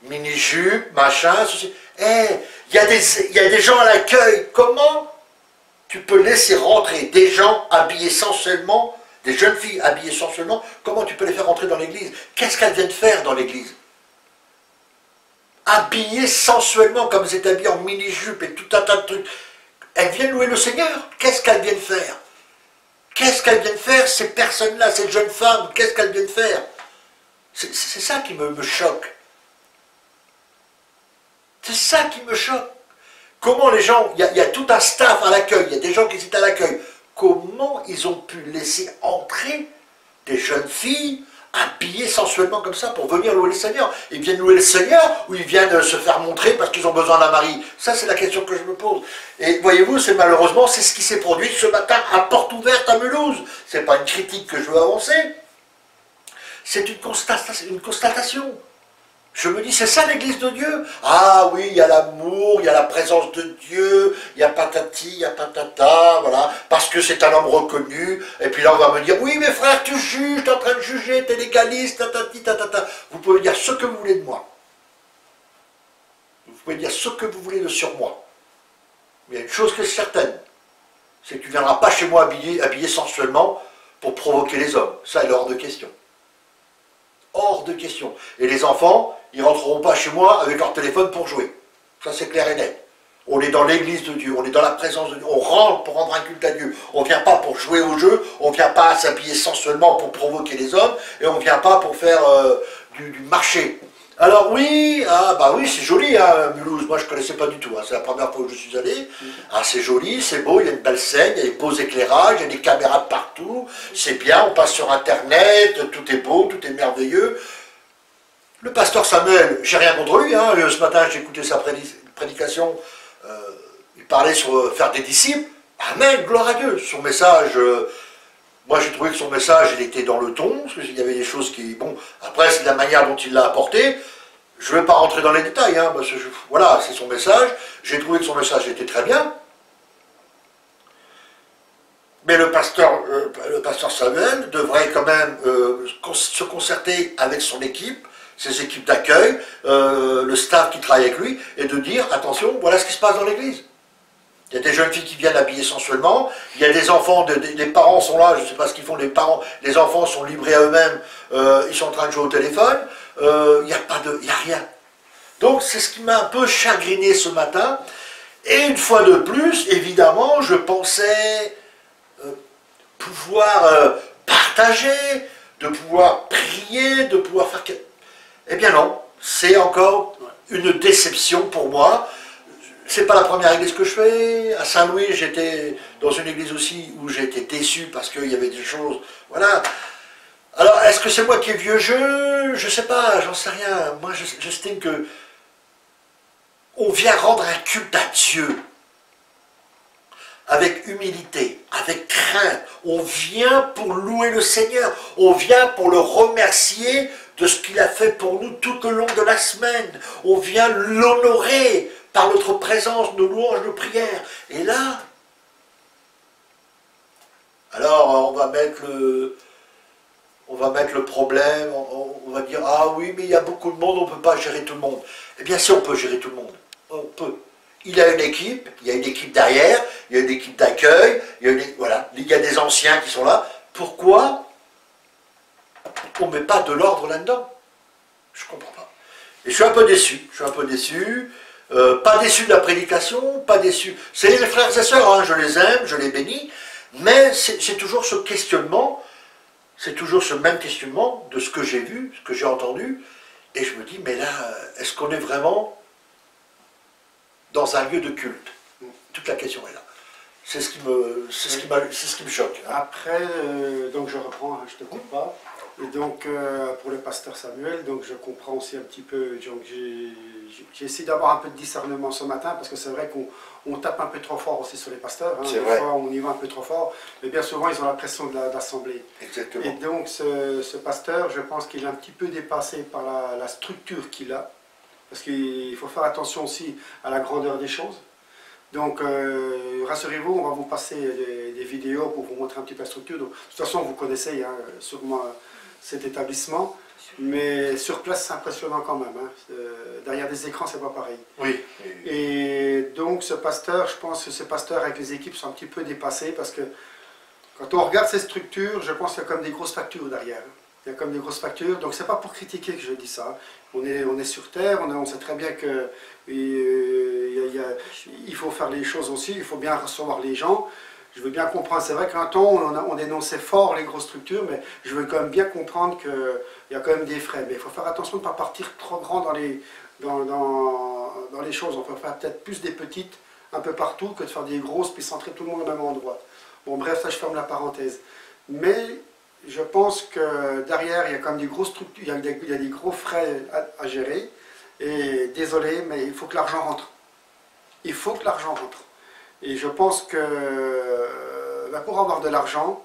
Mini-jupe, machin, ceci. Il y a des gens à l'accueil. Comment tu peux laisser rentrer des gens habillés sensuellement, des jeunes filles habillées sensuellement, comment tu peux les faire rentrer dans l'église? Qu'est-ce qu'elles viennent faire dans l'église? Habillées sensuellement, comme c'est habillé en mini-jupe et tout un tas de trucs. Elles viennent louer le Seigneur. Qu'est-ce qu'elles viennent faire? Qu'est-ce qu'elles viennent faire, ces personnes-là, ces jeunes femmes? Qu'est-ce qu'elles viennent faire? C'est ça qui me choque. C'est ça qui me choque. Comment les gens, il y a tout un staff à l'accueil, il y a des gens qui sont à l'accueil. Comment ils ont pu laisser entrer des jeunes filles habillées sensuellement comme ça pour venir louer le Seigneur? Ils viennent louer le Seigneur ou ils viennent se faire montrer parce qu'ils ont besoin d'un mari? Ça, c'est la question que je me pose. Et voyez-vous, malheureusement, c'est ce qui s'est produit ce matin à Porte Ouverte à Mulhouse. Ce n'est pas une critique que je veux avancer. C'est une constatation. Je me dis, c'est ça l'église de Dieu? Ah oui, il y a l'amour, il y a la présence de Dieu, il y a patati, il y a patata, voilà, parce que c'est un homme reconnu. Et puis là, on va me dire, oui, mais frère, tu juges, tu es en train de juger, tu es légaliste, tatati, tatata. Vous pouvez dire ce que vous voulez de moi. Vous pouvez dire ce que vous voulez sur moi. Mais il y a une chose qui est certaine, c'est que tu ne viendras pas chez moi habillé sensuellement pour provoquer les hommes. Ça, il est hors de question. Hors de question. Et les enfants, ils ne rentreront pas chez moi avec leur téléphone pour jouer. Ça, c'est clair et net. On est dans l'église de Dieu, on est dans la présence de Dieu, on rentre pour rendre un culte à Dieu. On ne vient pas pour jouer au jeu, on ne vient pas s'habiller sensuellement pour provoquer les hommes, et on ne vient pas pour faire du marché. Alors oui, oui, c'est joli, hein, Mulhouse, moi je ne connaissais pas du tout, hein, c'est la première fois où je suis allé. Ah, c'est joli, c'est beau, il y a une belle scène, il y a des beaux éclairages, il y a des caméras de partout, c'est bien, on passe sur Internet, tout est beau, tout est merveilleux. Le pasteur Samuel, j'ai rien contre lui, hein, ce matin j'ai écouté sa prédication, il parlait sur faire des disciples. Amen, gloire à Dieu, son message... moi, j'ai trouvé que son message, il était dans le ton, parce qu'il y avait des choses qui... Bon, après, c'est la manière dont il l'a apporté. Je ne vais pas rentrer dans les détails, hein, parce que voilà, c'est son message. J'ai trouvé que son message était très bien. Mais le pasteur Samuel devrait quand même se concerter avec son équipe, ses équipes d'accueil, le staff qui travaille avec lui, et de dire, attention, voilà ce qui se passe dans l'église. Il y a des jeunes filles qui viennent habillées sensuellement, il y a des enfants, les parents sont là, je ne sais pas ce qu'ils font, les enfants sont livrés à eux-mêmes, ils sont en train de jouer au téléphone, il n'y a rien. Donc c'est ce qui m'a un peu chagriné ce matin, et une fois de plus, évidemment, je pensais pouvoir partager, de pouvoir prier, de pouvoir faire... Eh bien non, c'est encore une déception pour moi. C'est pas la première église que je fais. À Saint-Louis, j'étais dans une église aussi où j'ai été déçu parce qu'il y avait des choses... Voilà. Alors, est-ce que c'est moi qui ai vieux jeu? Je sais pas, j'en sais rien. Moi, j'estime que on vient rendre un culte à Dieu avec humilité, avec crainte. On vient pour louer le Seigneur. On vient pour le remercier de ce qu'il a fait pour nous tout au long de la semaine. On vient l'honorer par notre présence, nos louanges, nos prières. Et là, alors on va mettre le problème, on va dire, ah oui, mais il y a beaucoup de monde, on ne peut pas gérer tout le monde. Eh bien, si on peut gérer tout le monde, on peut. Il y a une équipe derrière, il y a une équipe d'accueil, voilà, il y a des anciens qui sont là. Pourquoi on ne met pas de l'ordre là-dedans? Je ne comprends pas. Et je suis un peu déçu, pas déçu de la prédication, pas déçu. C'est les frères et sœurs, hein, je les aime, je les bénis, mais c'est toujours ce questionnement, c'est toujours ce même questionnement de ce que j'ai vu, ce que j'ai entendu, et je me dis, mais là, est-ce qu'on est vraiment dans un lieu de culte? Toute la question est là. C'est ce qui me choque. Après, donc je reprends, hein, je te coupe pas. Et donc, pour le pasteur Samuel, donc je comprends aussi un petit peu, donc j'ai essayé d'avoir un peu de discernement ce matin, parce que c'est vrai qu'on tape un peu trop fort aussi sur les pasteurs, hein. Des fois on y va un peu trop fort, mais bien souvent ils ont la pression de l'assemblée. Exactement. Et donc ce pasteur, je pense qu'il est un petit peu dépassé par la structure qu'il a, parce qu'il faut faire attention aussi à la grandeur des choses. Donc, rassurez-vous, on va vous passer des vidéos pour vous montrer un petit peu la structure. Donc, de toute façon, vous connaissez hein, sûrement cet établissement, mais sur place, c'est impressionnant quand même. Hein. Derrière des écrans, c'est pas pareil. Oui. Et donc, ce pasteur, je pense que ce pasteur avec les équipes sont un petit peu dépassés, parce que quand on regarde ces structures, je pense qu'il y a comme des grosses factures derrière. Il y a comme des grosses factures, donc c'est pas pour critiquer que je dis ça. On est sur Terre, on sait très bien que il faut faire les choses aussi, il faut bien recevoir les gens. Je veux bien comprendre, c'est vrai qu'un temps on dénonçait fort les grosses structures, mais je veux quand même bien comprendre qu'il y a quand même des frais. Mais il faut faire attention de ne pas partir trop grand dans les choses. On peut faire peut-être plus des petites un peu partout que de faire des grosses puis centrer tout le monde au même endroit. Bon bref, ça je ferme la parenthèse. Mais je pense que derrière, il y a quand même des grosses structures, il y a des gros frais à gérer. Et désolé, mais il faut que l'argent rentre. Il faut que l'argent rentre. Et je pense que pour avoir de l'argent,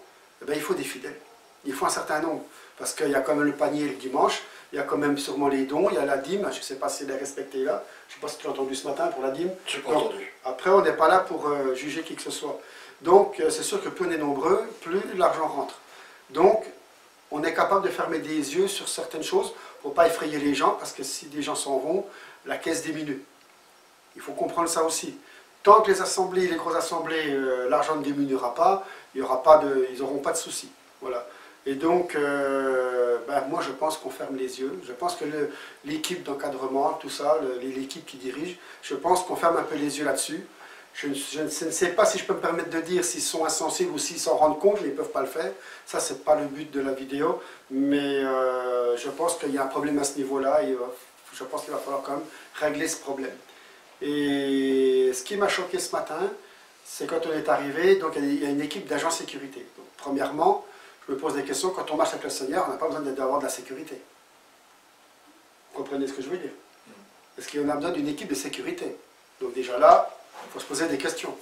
il faut des fidèles. Il faut un certain nombre. Parce qu'il y a quand même le panier le dimanche, il y a quand même sûrement les dons, il y a la dîme, je ne sais pas si elle est respectée là. Je ne sais pas si tu l'as entendu ce matin pour la dîme. Je n'ai pas entendu. Après, on n'est pas là pour juger qui que ce soit. Donc, c'est sûr que plus on est nombreux, plus l'argent rentre. Donc, on est capable de fermer des yeux sur certaines choses pour ne pas effrayer les gens, parce que si des gens s'en vont, la caisse diminue. Il faut comprendre ça aussi. Tant que les assemblées, les grosses assemblées, l'argent ne diminuera pas, ils n'auront pas de soucis. Voilà. Et donc, moi je pense qu'on ferme les yeux. Je pense que l'équipe d'encadrement, tout ça, l'équipe qui dirige, je pense qu'on ferme un peu les yeux là-dessus. Je ne sais pas si je peux me permettre de dire s'ils sont insensibles ou s'ils s'en rendent compte, mais ils ne peuvent pas le faire. Ça, ce n'est pas le but de la vidéo. Mais je pense qu'il y a un problème à ce niveau-là. Et je pense qu'il va falloir quand même régler ce problème. Et ce qui m'a choqué ce matin, c'est quand on est arrivé, donc il y a une équipe d'agents sécurité. Donc, premièrement, je me pose des questions. Quand on marche avec le Seigneur, on n'a pas besoin d'avoir de la sécurité. Vous comprenez ce que je veux dire? Est-ce qu'on a besoin d'une équipe de sécurité? Donc déjà là, il faut se poser des questions.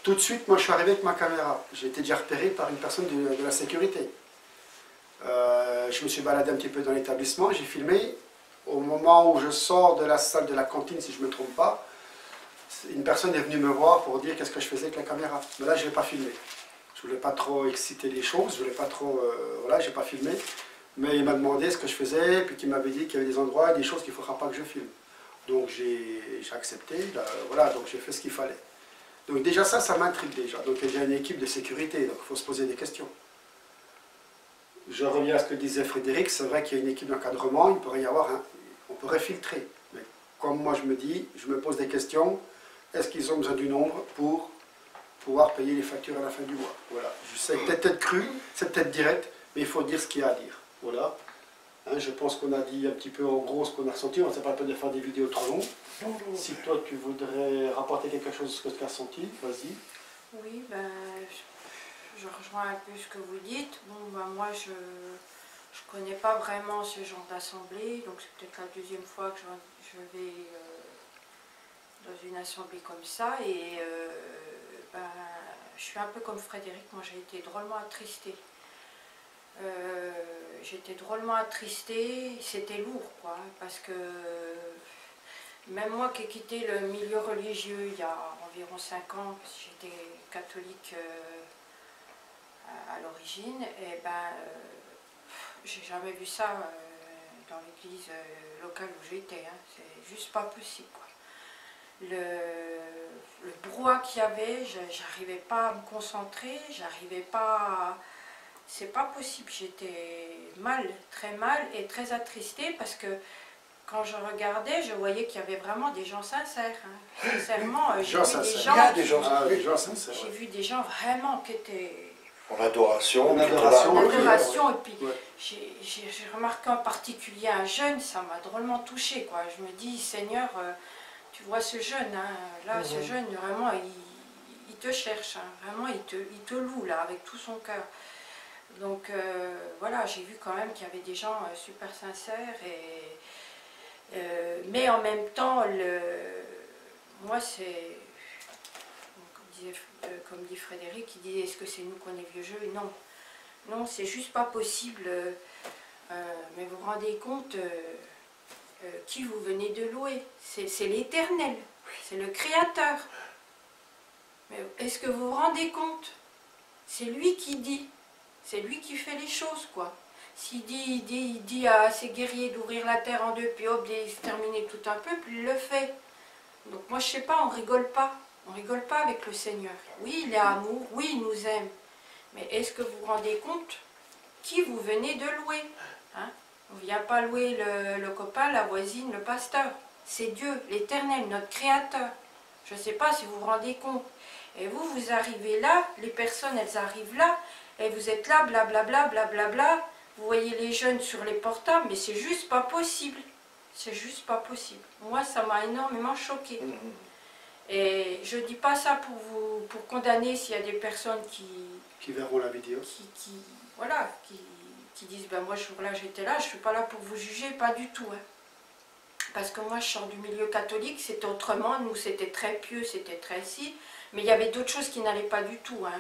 Tout de suite, moi je suis arrivé avec ma caméra. J'ai été déjà repéré par une personne de la sécurité. Je me suis baladé un petit peu dans l'établissement, j'ai filmé. Au moment où je sors de la salle de la cantine, si je ne me trompe pas, une personne est venue me voir pour dire qu'est-ce que je faisais avec la caméra. Mais là, je ne l'ai pas filmé. Je ne voulais pas trop exciter les choses, je voulais pas trop... voilà, je n'ai pas filmé. Mais il m'a demandé ce que je faisais, puis il m'avait dit qu'il y avait des endroits et des choses qu'il ne faudra pas que je filme. Donc j'ai accepté, voilà, donc j'ai fait ce qu'il fallait. Donc déjà ça m'intrigue déjà. Donc il y a une équipe de sécurité, donc il faut se poser des questions. Je reviens à ce que disait Frédéric, c'est vrai qu'il y a une équipe d'encadrement, il pourrait y avoir on pourrait filtrer. Mais comme moi je me pose des questions, est-ce qu'ils ont besoin du nombre pour pouvoir payer les factures à la fin du mois? Voilà. Je sais peut-être cru, c'est peut-être direct, mais il faut dire ce qu'il y a à dire. Voilà. Hein, je pense qu'on a dit un petit peu en gros ce qu'on a ressenti, on ne sait pas de faire des vidéos trop longues. Si toi tu voudrais rapporter quelque chose de ce que tu as ressenti, vas-y. Oui, je rejoins un peu ce que vous dites. Bon, moi je ne connais pas vraiment ce genre d'assemblée, donc c'est peut-être la deuxième fois que je vais dans une assemblée comme ça, et je suis un peu comme Frédéric, moi j'ai été drôlement attristée. J'étais drôlement attristée, c'était lourd quoi, parce que même moi qui ai quitté le milieu religieux il y a environ 5 ans, parce que j'étais catholique à l'origine, et j'ai jamais vu ça dans l'église locale où j'étais, hein. C'est juste pas possible quoi. Le brouhaha qu'il y avait, j'arrivais pas à me concentrer, j'arrivais pas à... C'est pas possible, j'étais mal, très mal et très attristée parce que quand je regardais, je voyais qu'il y avait vraiment des gens sincères. Hein. Sincèrement, j'ai vu des gens vraiment qui étaient... En adoration. Et puis ouais. J'ai remarqué en particulier un jeune, ça m'a drôlement touchée, quoi. Je me dis, Seigneur, tu vois ce jeune, hein, là, ce jeune, vraiment, il te cherche, hein, vraiment, il te loue, là, avec tout son cœur. Donc voilà, j'ai vu quand même qu'il y avait des gens super sincères, mais en même temps, moi c'est, comme dit Frédéric, il dit est-ce que c'est nous qu'on est vieux jeu? Non, non, c'est juste pas possible. Mais vous vous rendez compte qui vous venez de louer? C'est l'Éternel, c'est le Créateur. Mais est-ce que vous vous rendez compte? C'est lui qui dit, c'est lui qui fait les choses, quoi. S'il dit à ses guerriers d'ouvrir la terre en deux, puis hop, d'exterminer tout un peuple, il le fait. Donc moi je sais pas, on rigole pas avec le Seigneur. Oui, il est amour, oui, il nous aime. Mais est-ce que vous vous rendez compte qui vous venez de louer, hein? On ne vient pas louer le copain, la voisine, le pasteur. C'est Dieu, l'Éternel, notre Créateur. Je ne sais pas si vous vous rendez compte. Et vous, vous arrivez là, les personnes, elles arrivent là, et vous êtes là, blablabla, blablabla. Vous voyez les jeunes sur les portables, mais c'est juste pas possible. C'est juste pas possible. Moi, ça m'a énormément choquée. Et je ne dis pas ça pour condamner s'il y a des personnes qui verront la vidéo. Voilà, qui disent, ben moi ce jour-là j'étais là, je ne suis pas là pour vous juger, pas du tout. Hein. Parce que moi je sors du milieu catholique, c'était autrement, nous c'était très pieux, c'était très si, mais il y avait d'autres choses qui n'allaient pas du tout. Hein.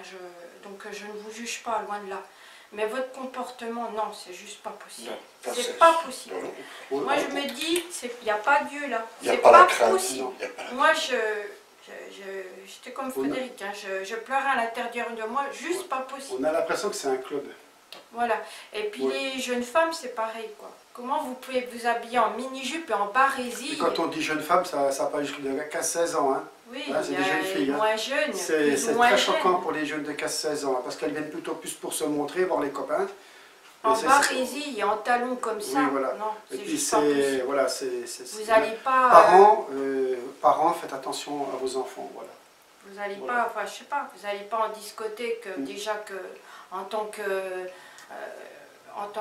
Donc je ne vous juge pas, loin de là. Mais votre comportement, non, c'est juste pas possible. C'est pas possible. Moi je me dis, il n'y a pas Dieu là. C'est pas possible. Moi j'étais comme Frédéric, hein, je pleurais à l'intérieur de moi, juste pas possible. On a l'impression que c'est un club. Voilà. Et puis les jeunes femmes, c'est pareil, quoi. Comment vous pouvez vous habiller en mini-jupe et en barésie? Quand on dit jeune femme, ça parle jusqu'à 15-16 ans. Hein. Oui, hein, c'est des jeunes filles. Moins jeunes. C'est très choquant pour les jeunes de 15-16 ans, hein, parce qu'elles viennent plutôt plus pour se montrer, voir les copains. En barésie et en talons comme ça. Oui, voilà. Non, et puis c'est voilà, vous n'allez pas... Parents, faites attention à vos enfants, voilà. Vous n'allez pas, enfin je sais pas, vous n'allez pas en discothèque, déjà que en tant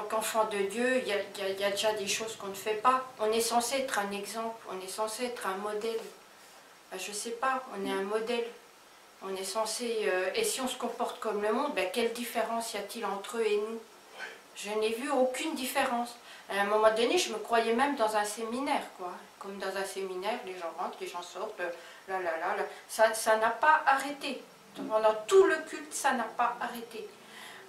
qu'enfant de Dieu, il y a déjà des choses qu'on ne fait pas. On est censé être un exemple, on est censé être un modèle. Ben, je ne sais pas, on est un modèle. On est censé... et si on se comporte comme le monde, ben, quelle différence y a-t-il entre eux et nous? Je n'ai vu aucune différence. À un moment donné, je me croyais même dans un séminaire, quoi. Comme dans un séminaire, les gens rentrent, les gens sortent, Ça n'a pas arrêté. Pendant tout le culte, ça n'a pas arrêté.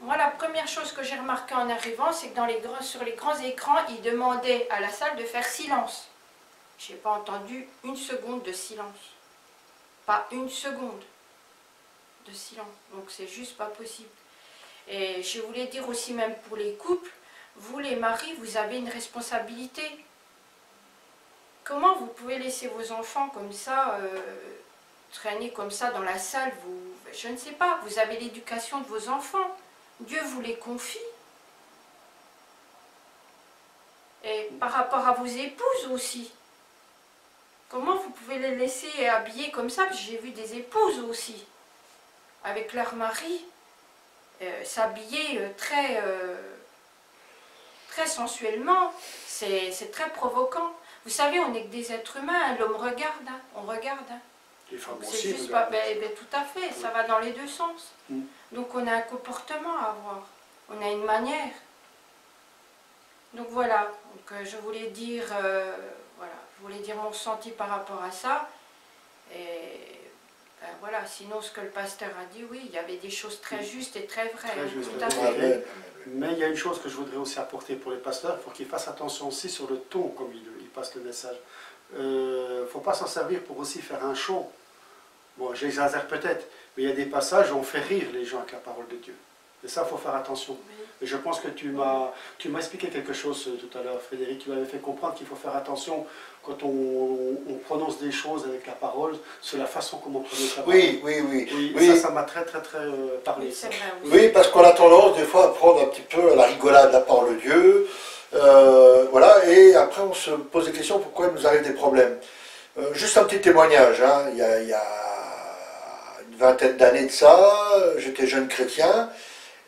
Moi, la première chose que j'ai remarqué en arrivant, c'est que sur les grands écrans, ils demandaient à la salle de faire silence. Je n'ai pas entendu une seconde de silence. Pas une seconde de silence. Donc c'est juste pas possible. Et je voulais dire aussi, même pour les couples, vous les maris, vous avez une responsabilité. Comment vous pouvez laisser vos enfants comme ça, traîner comme ça dans la salle? Je ne sais pas, vous avez l'éducation de vos enfants. Dieu vous les confie. Et par rapport à vos épouses aussi. Comment vous pouvez les laisser habiller comme ça? Parce que j'ai vu des épouses aussi, avec leur mari, s'habiller très sensuellement. C'est très provoquant. Vous savez, on n'est que des êtres humains, hein, l'homme regarde, hein, on regarde. Hein. Les femmes aussi, juste pas, tout à fait, ça va dans les deux sens. Donc on a un comportement à avoir, on a une manière. Donc voilà, donc, je voulais dire, je voulais dire mon ressenti par rapport à ça. Et ben, voilà, sinon ce que le pasteur a dit, oui, il y avait des choses très justes et très vraies. Très juste, tout à fait. Mais il y a une chose que je voudrais aussi apporter pour les pasteurs, il faut qu'ils fassent attention aussi sur le ton, comme ils passent le message. Il ne faut pas s'en servir pour aussi faire un show. Bon, j'exagère peut-être, mais il y a des passages où on fait rire les gens avec la parole de Dieu. Et ça, il faut faire attention. Oui. Et je pense que tu m'as expliqué quelque chose tout à l'heure, Frédéric, tu m'avais fait comprendre qu'il faut faire attention quand on prononce des choses avec la parole, sur la façon comment on prononce la parole. Oui. Ça m'a très parlé. Oui, vrai, oui, parce qu'on a tendance des fois à prendre un petit peu à la rigolade la parole de Dieu. Voilà, et après on se pose des questions pourquoi il nous arrive des problèmes. Juste un petit témoignage, hein. Il y a une vingtaine d'années de ça, j'étais jeune chrétien,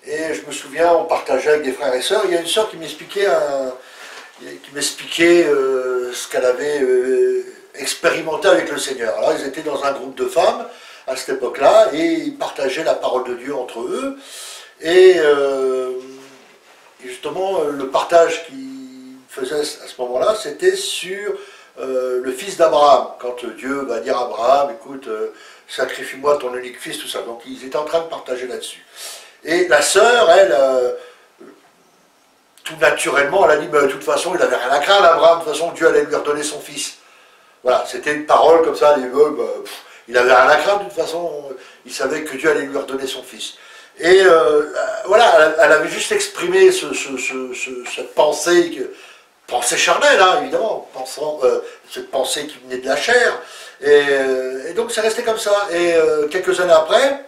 et je me souviens, on partageait avec des frères et sœurs, il y a une sœur qui m'expliquait ce qu'elle avait expérimenté avec le Seigneur. Alors ils étaient dans un groupe de femmes à cette époque-là, et ils partageaient la parole de Dieu entre eux, Et justement, le partage qu'il faisait à ce moment-là, c'était sur le fils d'Abraham. Quand Dieu va dire à Abraham, écoute, sacrifie-moi ton unique fils, tout ça. Donc ils étaient en train de partager là-dessus. Et la sœur, elle, tout naturellement, elle a dit, de toute façon, il n'avait rien à craindre, Abraham, de toute façon, Dieu allait lui redonner son fils. Voilà, c'était une parole comme ça, il n'avait rien à craindre, de toute façon, il savait que Dieu allait lui redonner son fils. Et voilà, elle avait juste exprimé cette pensée, pensée charnelle, hein, évidemment, cette pensée qui venait de la chair, et donc c'est resté comme ça. Et quelques années après,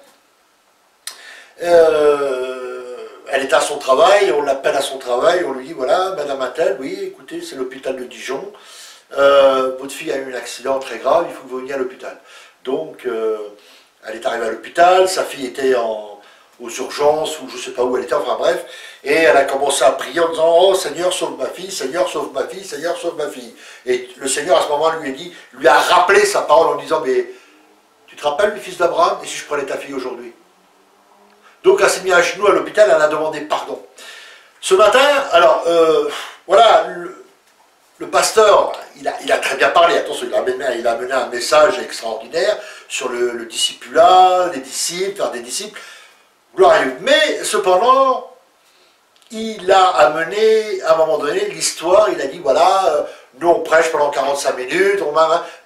elle est à son travail, on l'appelle à son travail, on lui dit, voilà, Madame Attel, oui, écoutez, c'est l'hôpital de Dijon, votre fille a eu un accident très grave, il faut que vous veniez à l'hôpital. Donc, elle est arrivée à l'hôpital, sa fille était aux urgences, ou je ne sais pas où elle était, enfin bref, et elle a commencé à prier en disant, oh Seigneur, sauve ma fille, Seigneur, sauve ma fille, Seigneur, sauve ma fille. Et le Seigneur, à ce moment-là, lui a rappelé sa parole en disant, mais tu te rappelles du fils d'Abraham, et si je prenais ta fille aujourd'hui? Donc elle s'est mise à genoux à l'hôpital, elle a demandé pardon. Ce matin, alors, voilà, le pasteur, il a très bien parlé, attention, il a amené un message extraordinaire sur le discipulat, les disciples, faire des disciples, glorieux. Mais cependant, il a amené, à un moment donné, l'histoire, il a dit, voilà, nous on prêche pendant 45 minutes,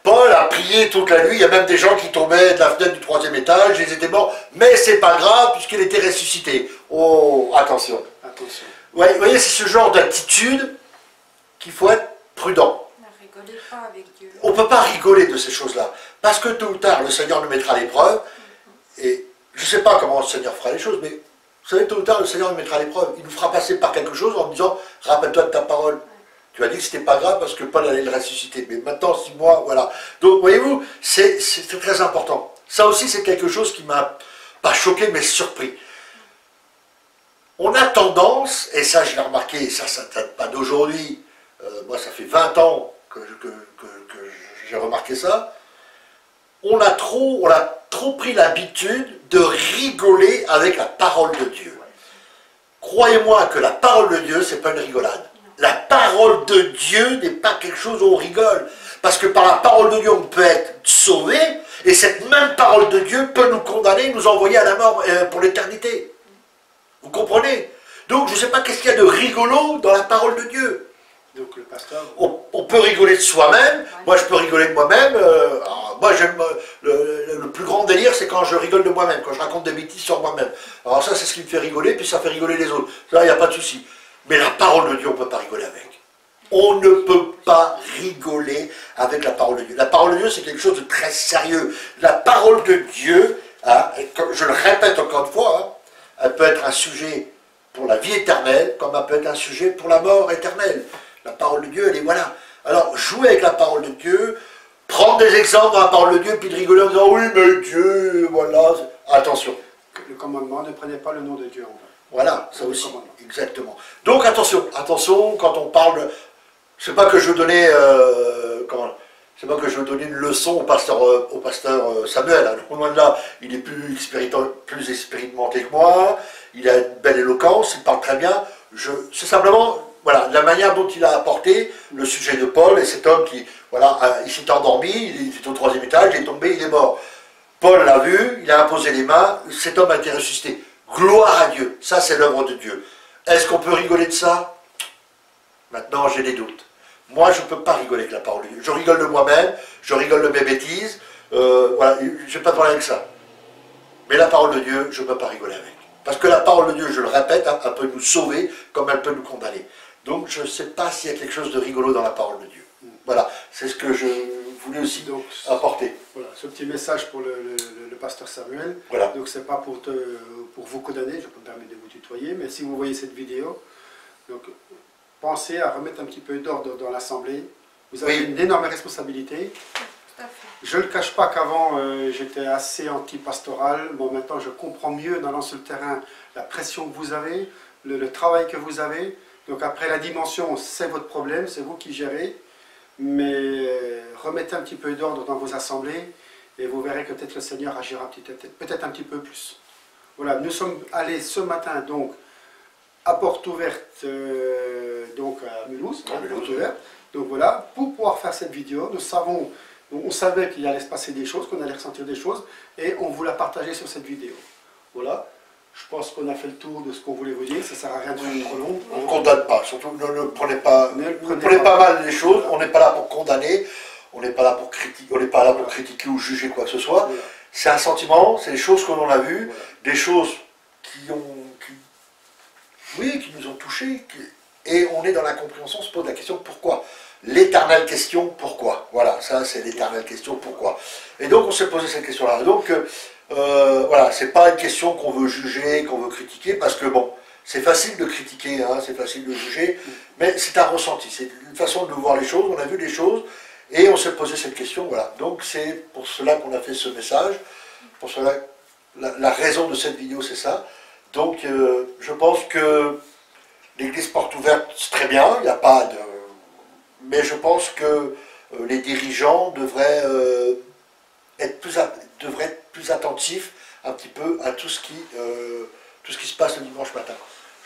Paul a prié toute la nuit, il y a même des gens qui tombaient de la fenêtre du 3e étage, ils étaient morts, mais c'est pas grave puisqu'il était ressuscité. Oh, attention. Attention. Ouais, vous voyez, c'est ce genre d'attitude qu'il faut être prudent. Ne rigolez pas avec Dieu. On ne peut pas rigoler de ces choses-là, parce que tôt ou tard, le Seigneur nous mettra à l'épreuve, et je ne sais pas comment le Seigneur fera les choses, mais vous savez, tôt ou tard, le Seigneur nous mettra à l'épreuve, il nous fera passer par quelque chose en disant, rappelle-toi de ta parole. Tu as dit que ce n'était pas grave parce que Paul allait le ressusciter. Mais maintenant, 6 mois, voilà. Donc, voyez-vous, c'est très important. Ça aussi, c'est quelque chose qui m'a pas choqué, mais surpris. On a tendance, et ça je l'ai remarqué, et ça ne date pas d'aujourd'hui, moi ça fait 20 ans que j'ai remarqué ça, on a trop pris l'habitude de rigoler avec la parole de Dieu. Croyez-moi que la parole de Dieu, ce n'est pas une rigolade. La parole de Dieu n'est pas quelque chose où on rigole. Parce que par la parole de Dieu, on peut être sauvé, et cette même parole de Dieu peut nous condamner, nous envoyer à la mort pour l'éternité. Vous comprenez? Donc je ne sais pas qu'est-ce qu'il y a de rigolo dans la parole de Dieu. Donc le pasteur... On peut rigoler de soi-même, moi je peux rigoler de moi-même, moi j'aime le plus grand délire c'est quand je rigole de moi-même, quand je raconte des bêtises sur moi-même. Alors ça c'est ce qui me fait rigoler, puis ça fait rigoler les autres. Ça il n'y a pas de souci. Mais la parole de Dieu, on ne peut pas rigoler avec. On ne peut pas rigoler avec la parole de Dieu. La parole de Dieu, c'est quelque chose de très sérieux. La parole de Dieu, hein, je le répète encore une fois, hein, elle peut être un sujet pour la vie éternelle, comme elle peut être un sujet pour la mort éternelle. La parole de Dieu, elle est voilà. Alors, jouer avec la parole de Dieu, prendre des exemples dans la parole de Dieu, puis de rigoler en disant, oui, mais Dieu, voilà. Attention. Le commandement, ne prenez pas le nom de Dieu en vain. Voilà, ça aussi, exactement. Donc attention, attention, quand on parle, c'est pas que je veux donner, c'est pas que je veux donner une leçon au pasteur Samuel, hein. Loin de là, il est plus expérimenté que moi, il a une belle éloquence, il parle très bien, c'est simplement, voilà, la manière dont il a apporté le sujet de Paul, et cet homme qui, voilà, il s'est endormi, il était au 3e étage, il est tombé, il est mort. Paul l'a vu, il a imposé les mains, cet homme a été ressuscité. Gloire à Dieu, ça c'est l'œuvre de Dieu. Est-ce qu'on peut rigoler de ça? Maintenant j'ai des doutes. Moi je ne peux pas rigoler avec la parole de Dieu. Je rigole de moi-même, je rigole de mes bêtises, voilà, je n'ai pas de problème avec ça. Mais la parole de Dieu, je ne peux pas rigoler avec. Parce que la parole de Dieu, je le répète, elle peut nous sauver comme elle peut nous condamner. Donc je ne sais pas s'il y a quelque chose de rigolo dans la parole de Dieu. Voilà, c'est ce que je voulais aussi donc apporter. Voilà, ce petit message pour le pasteur Samuel. Voilà. Donc c'est pas pour vous condamner, je peux me permettre de vous tutoyer, mais si vous voyez cette vidéo, donc pensez à remettre un petit peu d'ordre dans l'assemblée. Vous avez une énorme responsabilité. Tout à fait. Je ne le cache pas qu'avant j'étais assez anti-pastoral. Bon, maintenant je comprends mieux en allant sur le terrain la pression que vous avez, le travail que vous avez. Donc après la dimension, c'est votre problème, c'est vous qui gérez. Mais remettez un petit peu d'ordre dans vos assemblées et vous verrez que peut-être le Seigneur agira peut-être un petit peu plus. Voilà, nous sommes allés ce matin donc à Porte Ouverte, donc à Mulhouse, Porte Ouverte. Donc voilà, pour pouvoir faire cette vidéo, on savait qu'il allait se passer des choses, qu'on allait ressentir des choses, et on vous l'a partagé sur cette vidéo. Voilà, je pense qu'on a fait le tour de ce qu'on voulait vous dire, ça ne sert à rien de faire trop long. On ne condamne pas, surtout ne prenez pas mal les choses, on n'est pas là pour condamner, on n'est pas là pour critiquer, critiquer ou juger quoi que ce soit. Voilà. C'est un sentiment, c'est des choses que l'on a vues, voilà. Des choses qui nous ont touchés, et on est dans l'incompréhension, on se pose la question pourquoi. L'éternelle question pourquoi. Voilà, ça c'est l'éternelle question pourquoi. Et donc on s'est posé cette question-là. Donc voilà, c'est pas une question qu'on veut juger, qu'on veut critiquer, parce que bon, c'est facile de critiquer, hein, c'est facile de juger, mais c'est un ressenti, c'est une façon de voir les choses, on a vu les choses, et on s'est posé cette question, voilà. Donc c'est pour cela qu'on a fait ce message, pour cela, la raison de cette vidéo c'est ça. Donc je pense que l'église Porte Ouverte c'est très bien, il n'y a pas de... Mais je pense que les dirigeants devraient être plus attentifs un petit peu à tout ce qui se passe le dimanche matin.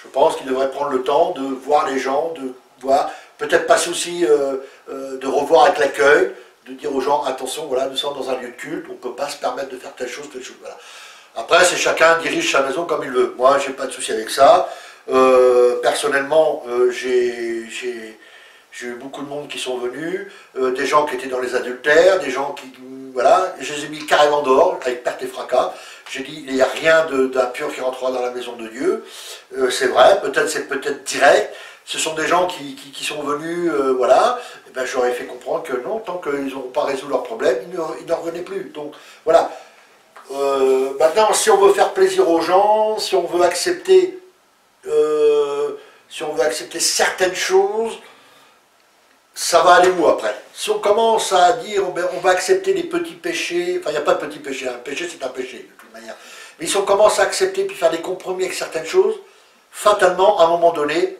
Je pense qu'ils devraient prendre le temps de voir les gens, de voir, peut-être passer aussi, de revoir avec l'accueil, de dire aux gens, attention, voilà, nous sommes dans un lieu de culte, on ne peut pas se permettre de faire telle chose, voilà. Après, c'est chacun dirige sa maison comme il veut. Moi, j'ai pas de souci avec ça. Personnellement, j'ai eu beaucoup de monde qui sont venus, des gens qui étaient dans les adultères, des gens qui... Voilà, je les ai mis carrément dehors, avec perte et fracas. J'ai dit, il n'y a rien d'impur qui rentrera dans la maison de Dieu. C'est vrai, c'est peut-être direct. Ce sont des gens qui sont venus, voilà. Et ben, j'aurais fait comprendre que non, tant qu'ils n'auront pas résolu leurs problèmes, ils n'en revenaient plus. Donc, voilà. Maintenant, si on veut faire plaisir aux gens, si on veut accepter certaines choses, ça va aller où après? Si on commence à dire on va accepter les petits péchés, enfin il n'y a pas de petits péchés, un péché c'est un péché de toute manière, mais si on commence à accepter puis faire des compromis avec certaines choses, fatalement à un moment donné,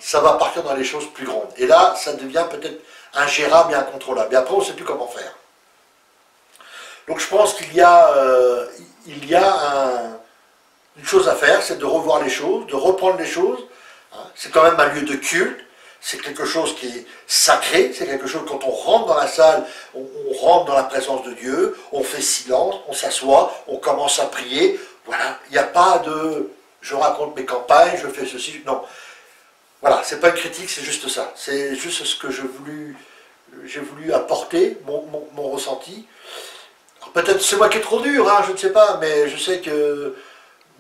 ça va partir dans les choses plus grandes. Et là, ça devient peut-être ingérable et incontrôlable. Et après, on ne sait plus comment faire. Donc je pense qu'il y a, une chose à faire, c'est de revoir les choses, de reprendre les choses. C'est quand même un lieu de culte. C'est quelque chose qui est sacré, c'est quelque chose, quand on rentre dans la salle, on rentre dans la présence de Dieu, on fait silence, on s'assoit, on commence à prier. Voilà, il n'y a pas de « je raconte mes campagnes, je fais ceci », non. Voilà, c'est pas une critique, c'est juste ça. C'est juste ce que j'ai voulu apporter, mon ressenti. Peut-être c'est moi qui est trop dur, hein, je ne sais pas, mais je sais que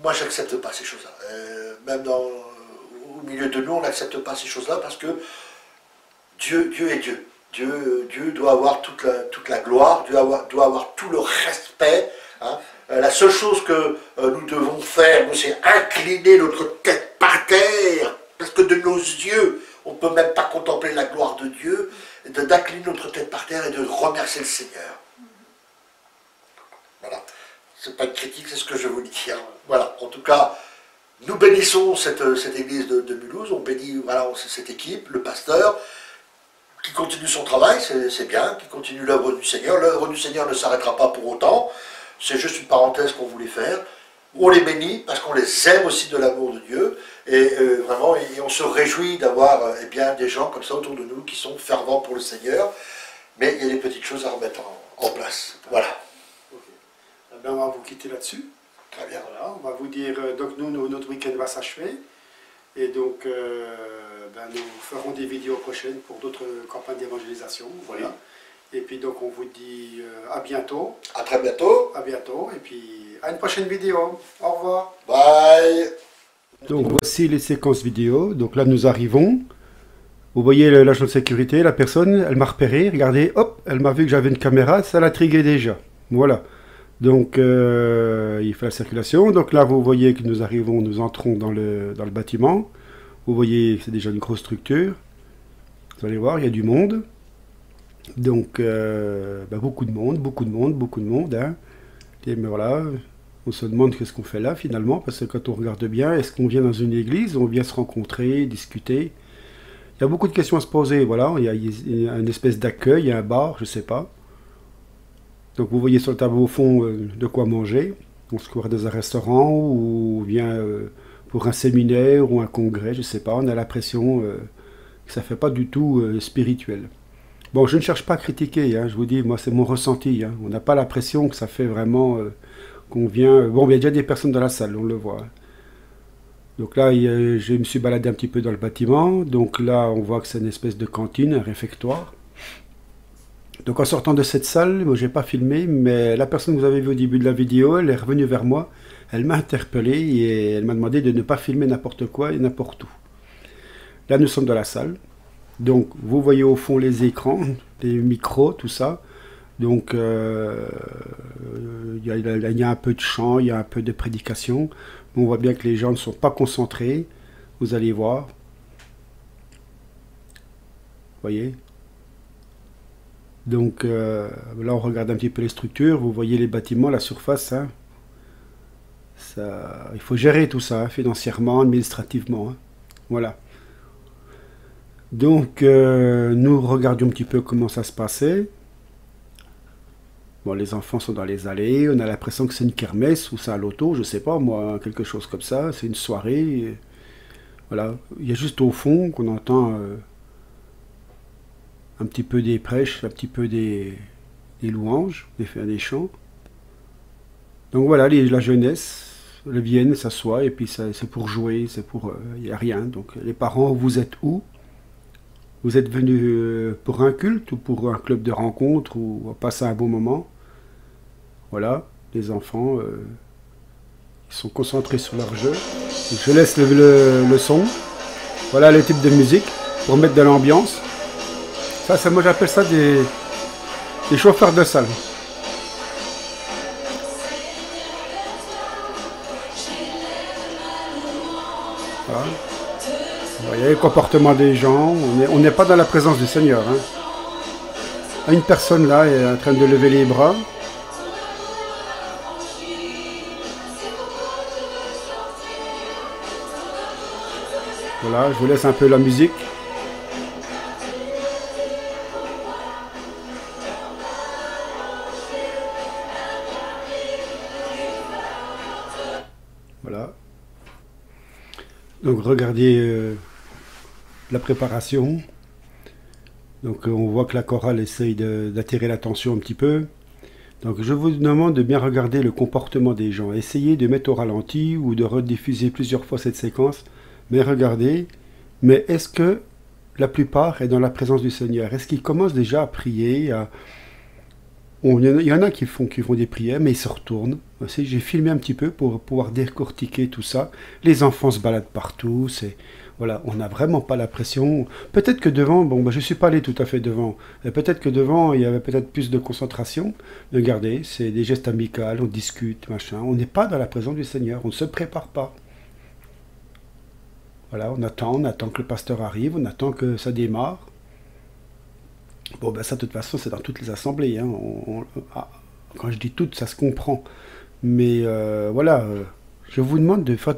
moi j'accepte pas ces choses-là. Même au milieu de nous, on n'accepte pas ces choses-là parce que Dieu est Dieu. Dieu doit avoir toute la gloire, Dieu doit avoir tout le respect. Hein. La seule chose que nous devons faire, c'est incliner notre tête par terre, parce que de nos yeux, on ne peut même pas contempler la gloire de Dieu, d'incliner notre tête par terre et de remercier le Seigneur. Voilà. C'est pas une critique, c'est ce que je vous dis. Hein. Voilà. En tout cas, nous bénissons cette église de Mulhouse, on bénit voilà, cette équipe, le pasteur, qui continue son travail, c'est bien, qui continue l'œuvre du Seigneur. L'œuvre du Seigneur ne s'arrêtera pas pour autant, c'est juste une parenthèse qu'on voulait faire. On les bénit parce qu'on les aime aussi de l'amour de Dieu, et vraiment, et on se réjouit d'avoir eh bien, des gens comme ça autour de nous qui sont fervents pour le Seigneur, mais il y a des petites choses à remettre en place. Voilà. Okay. Ben, on va vous quitter là-dessus. Très bien. Voilà, on va vous dire, donc nous, notre week-end va s'achever, et donc ben, nous ferons des vidéos prochaines pour d'autres campagnes d'évangélisation. Voilà. Oui. Et puis donc on vous dit à bientôt. À très bientôt. À bientôt, et puis à une prochaine vidéo. Au revoir. Bye. Donc voici les séquences vidéo. Donc là nous arrivons. Vous voyez l'agent de sécurité, la personne, elle m'a repéré. Regardez, hop, elle m'a vu que j'avais une caméra, ça l'intriguait déjà. Voilà. Donc il fait la circulation. Donc là vous voyez que nous arrivons, nous entrons dans le bâtiment. Vous voyez que c'est déjà une grosse structure. Vous allez voir, il y a du monde. Donc beaucoup de monde. Hein. Et mais voilà, on se demande qu'est-ce qu'on fait là finalement, parce que quand on regarde bien, est-ce qu'on vient dans une église, on vient se rencontrer, discuter? Il y a beaucoup de questions à se poser, voilà, il y a une espèce d'accueil, il y a un bar, je sais pas. Donc vous voyez sur le tableau au fond de quoi manger. On se croirait dans un restaurant ou bien pour un séminaire ou un congrès, je sais pas. On a l'impression que ça fait pas du tout spirituel. Bon, je ne cherche pas à critiquer, hein, je vous dis, moi c'est mon ressenti. Hein. On n'a pas l'impression que ça fait vraiment qu'on vient... Bon, il y a déjà des personnes dans la salle, on le voit. Hein. Donc là, je me suis baladé un petit peu dans le bâtiment. Donc là, on voit que c'est une espèce de cantine, un réfectoire. Donc en sortant de cette salle, moi j'ai pas filmé, mais la personne que vous avez vue au début de la vidéo, elle est revenue vers moi. Elle m'a interpellé et elle m'a demandé de ne pas filmer n'importe quoi et n'importe où. Là, nous sommes dans la salle. Donc, vous voyez au fond les écrans, les micros, tout ça. Donc, il y a un peu de chant, il y a un peu de prédication. On voit bien que les gens ne sont pas concentrés. Vous allez voir. Vous voyez? Donc, là, on regarde un petit peu les structures. Vous voyez les bâtiments, la surface. Hein. Ça, il faut gérer tout ça, hein, financièrement, administrativement. Hein. Voilà. Donc, nous regardions un petit peu comment ça se passait. Bon, les enfants sont dans les allées. On a l'impression que c'est une kermesse ou c'est un loto, je sais pas, moi, quelque chose comme ça. C'est une soirée. Voilà. Il y a juste au fond qu'on entend un petit peu des prêches, un petit peu des louanges, des chants. Donc voilà, la jeunesse, ils viennent, s'assoient, et puis c'est pour jouer, c'est pour... Il n'y a rien. Donc les parents, vous êtes où? Vous êtes venus pour un culte ou pour un club de rencontre ou passer un bon moment? Voilà, les enfants, ils sont concentrés sur leur jeu. Donc, je laisse le son. Voilà le type de musique pour mettre de l'ambiance. Ça, moi j'appelle ça des chauffeurs de salle. Voilà. Vous voyez le comportement des gens, on n'est pas dans la présence du Seigneur. Hein. Une personne là est en train de lever les bras. Voilà, je vous laisse un peu la musique. Voilà. Donc regardez la préparation. Donc on voit que la chorale essaye d'attirer l'attention un petit peu. Donc je vous demande de bien regarder le comportement des gens. Essayez de mettre au ralenti ou de rediffuser plusieurs fois cette séquence. Mais regardez, mais est-ce que la plupart est dans la présence du Seigneur? Est-ce qu'ils commencent déjà à prier il y en a qui font des prières, mais ils se retournent. J'ai filmé un petit peu pour pouvoir décortiquer tout ça. Les enfants se baladent partout. Voilà, on n'a vraiment pas la pression. Peut-être que devant, bon, je ne suis pas allé tout à fait devant. Peut-être que devant, il y avait peut-être plus de concentration. Regardez, c'est des gestes amicaux, on discute, machin. On n'est pas dans la présence du Seigneur, on ne se prépare pas. Voilà, on attend que le pasteur arrive, on attend que ça démarre. Bon, ça, de toute façon, c'est dans toutes les assemblées. Hein. Quand je dis toutes, ça se comprend. Mais voilà, je vous demande de faire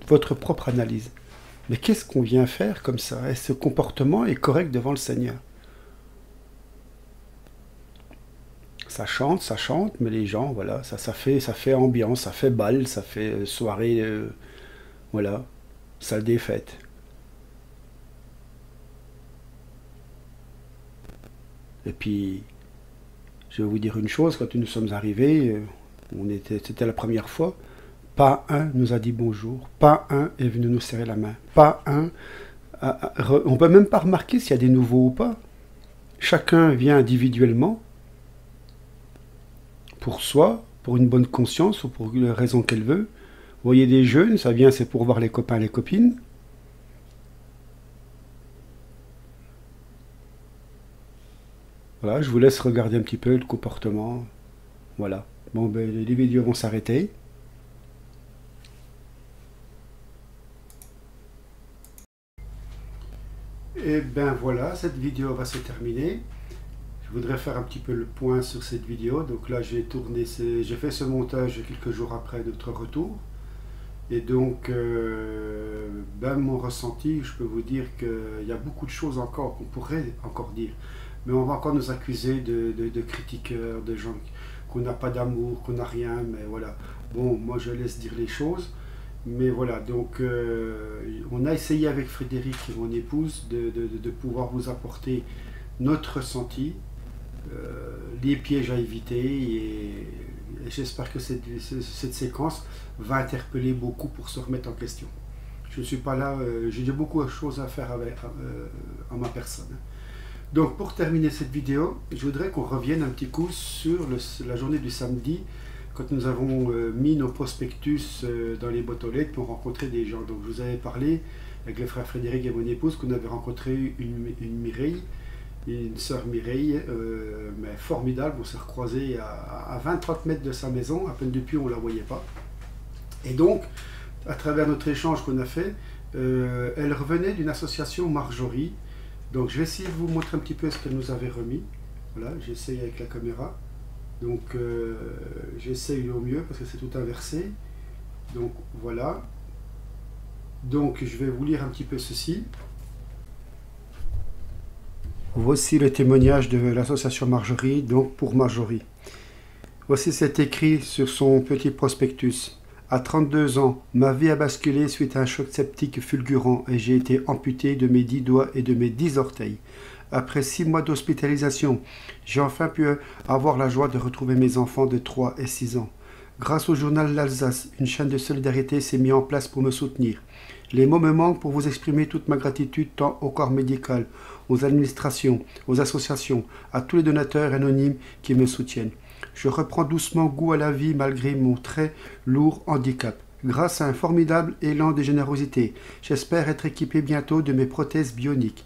votre propre analyse. Mais qu'est-ce qu'on vient faire comme ça? Est-ce que ce comportement est correct devant le Seigneur? Ça chante, mais les gens, voilà, ça fait ambiance, ça fait bal, ça fait soirée, voilà, salle des fêtes. Et puis, je vais vous dire une chose, quand nous sommes arrivés, c'était la première fois, pas un nous a dit bonjour, pas un est venu nous serrer la main, pas un, on ne peut même pas remarquer s'il y a des nouveaux ou pas. Chacun vient individuellement, pour soi, pour une bonne conscience ou pour la raison qu'elle veut. Vous voyez des jeunes, ça vient, c'est pour voir les copains, les copines. Voilà, je vous laisse regarder un petit peu le comportement. Voilà. Bon, les vidéos vont s'arrêter. Et ben voilà, cette vidéo va se terminer. Je voudrais faire un petit peu le point sur cette vidéo. Donc là, j'ai fait ce montage quelques jours après notre retour. Et donc, mon ressenti, je peux vous dire qu'il y a beaucoup de choses encore qu'on pourrait encore dire. Mais on va encore nous accuser de critiqueurs, de gens qu'on n'a pas d'amour, qu'on n'a rien, mais voilà. Bon, moi je laisse dire les choses, mais voilà, donc on a essayé avec Frédéric et mon épouse de pouvoir vous apporter notre ressenti, les pièges à éviter, et j'espère que cette séquence va interpeller beaucoup pour se remettre en question. Je ne suis pas là, j'ai beaucoup de choses à faire à ma personne. Donc pour terminer cette vidéo, je voudrais qu'on revienne un petit coup sur la journée du samedi, quand nous avons mis nos prospectus dans les boîtes aux lettres pour rencontrer des gens. Donc je vous avais parlé avec le frère Frédéric et mon épouse qu'on avait rencontré une Mireille, une sœur Mireille, mais formidable. On s'est recroisés à 20-30 mètres de sa maison, à peine depuis on ne la voyait pas. Et donc, à travers notre échange qu'on a fait, elle revenait d'une association Marjorie. Donc je vais essayer de vous montrer un petit peu ce qu'elle nous avait remis. Voilà, j'essaye avec la caméra. Donc j'essaye au mieux parce que c'est tout inversé. Donc voilà. Donc je vais vous lire un petit peu ceci. Voici le témoignage de l'association Marjorie, donc pour Marjorie. Voici cet écrit sur son petit prospectus. À 32 ans, ma vie a basculé suite à un choc septique fulgurant et j'ai été amputé de mes 10 doigts et de mes 10 orteils. Après 6 mois d'hospitalisation, j'ai enfin pu avoir la joie de retrouver mes enfants de 3 et 6 ans. Grâce au journal L'Alsace, une chaîne de solidarité s'est mise en place pour me soutenir. Les mots me manquent pour vous exprimer toute ma gratitude tant au corps médical, aux administrations, aux associations, à tous les donateurs anonymes qui me soutiennent. Je reprends doucement goût à la vie malgré mon très lourd handicap. Grâce à un formidable élan de générosité, j'espère être équipé bientôt de mes prothèses bioniques.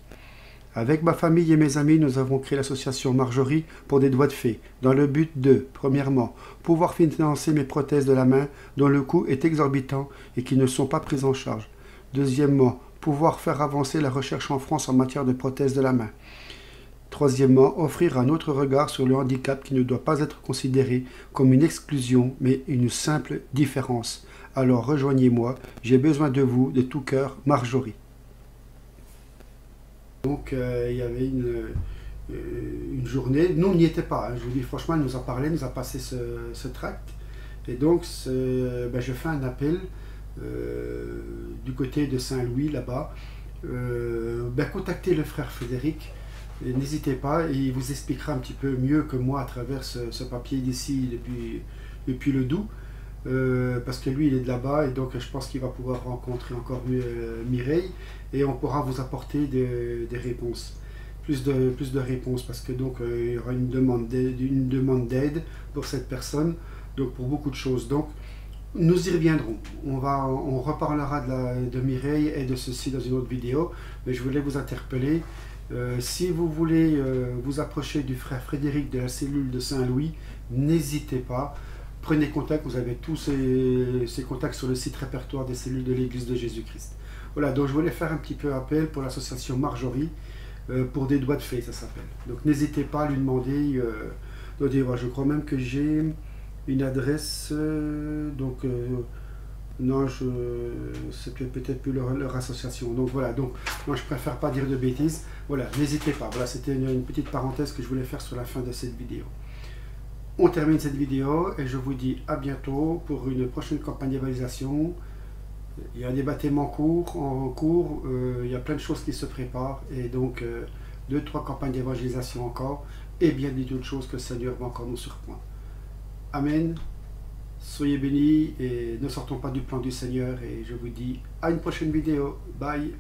Avec ma famille et mes amis, nous avons créé l'association Marjorie pour des doigts de fée, dans le but de, premièrement, pouvoir financer mes prothèses de la main dont le coût est exorbitant et qui ne sont pas prises en charge. Deuxièmement, pouvoir faire avancer la recherche en France en matière de prothèses de la main. Troisièmement, offrir un autre regard sur le handicap qui ne doit pas être considéré comme une exclusion, mais une simple différence. Alors rejoignez-moi, j'ai besoin de vous, de tout cœur, Marjorie. Donc il y avait une journée, nous on n'y était pas, hein, je vous dis franchement, elle nous a parlé, nous a passé ce tract. Et donc je fais un appel du côté de Saint-Louis, là-bas. Contactez le frère Frédéric. N'hésitez pas, il vous expliquera un petit peu mieux que moi à travers ce papier d'ici depuis le Doubs, parce que lui il est de là-bas et donc je pense qu'il va pouvoir rencontrer encore Mireille et on pourra vous apporter des réponses, plus de réponses, parce que donc il y aura une demande d'aide pour cette personne, donc pour beaucoup de choses. Donc nous y reviendrons, on reparlera de Mireille et de ceci dans une autre vidéo, mais je voulais vous interpeller. Si vous voulez vous approcher du frère Frédéric de la cellule de Saint-Louis, n'hésitez pas, prenez contact, vous avez tous ces contacts sur le site répertoire des cellules de l'Église de Jésus-Christ. Voilà, donc je voulais faire un petit peu appel pour l'association Marjorie, pour des doigts de fée, ça s'appelle. Donc n'hésitez pas à lui demander, je crois même que j'ai une adresse, non, c'est peut-être plus leur association. Donc voilà, donc moi je préfère pas dire de bêtises. Voilà, n'hésitez pas. Voilà, c'était une petite parenthèse que je voulais faire sur la fin de cette vidéo. On termine cette vidéo et je vous dis à bientôt pour une prochaine campagne d'évangélisation. Il y a des baptêmes en cours, il y a plein de choses qui se préparent et donc 2-3 campagnes d'évangélisation encore et bien d'autres choses que le Seigneur va encore nous surprendre. Amen. Soyez bénis et ne sortons pas du plan du Seigneur et je vous dis à une prochaine vidéo. Bye.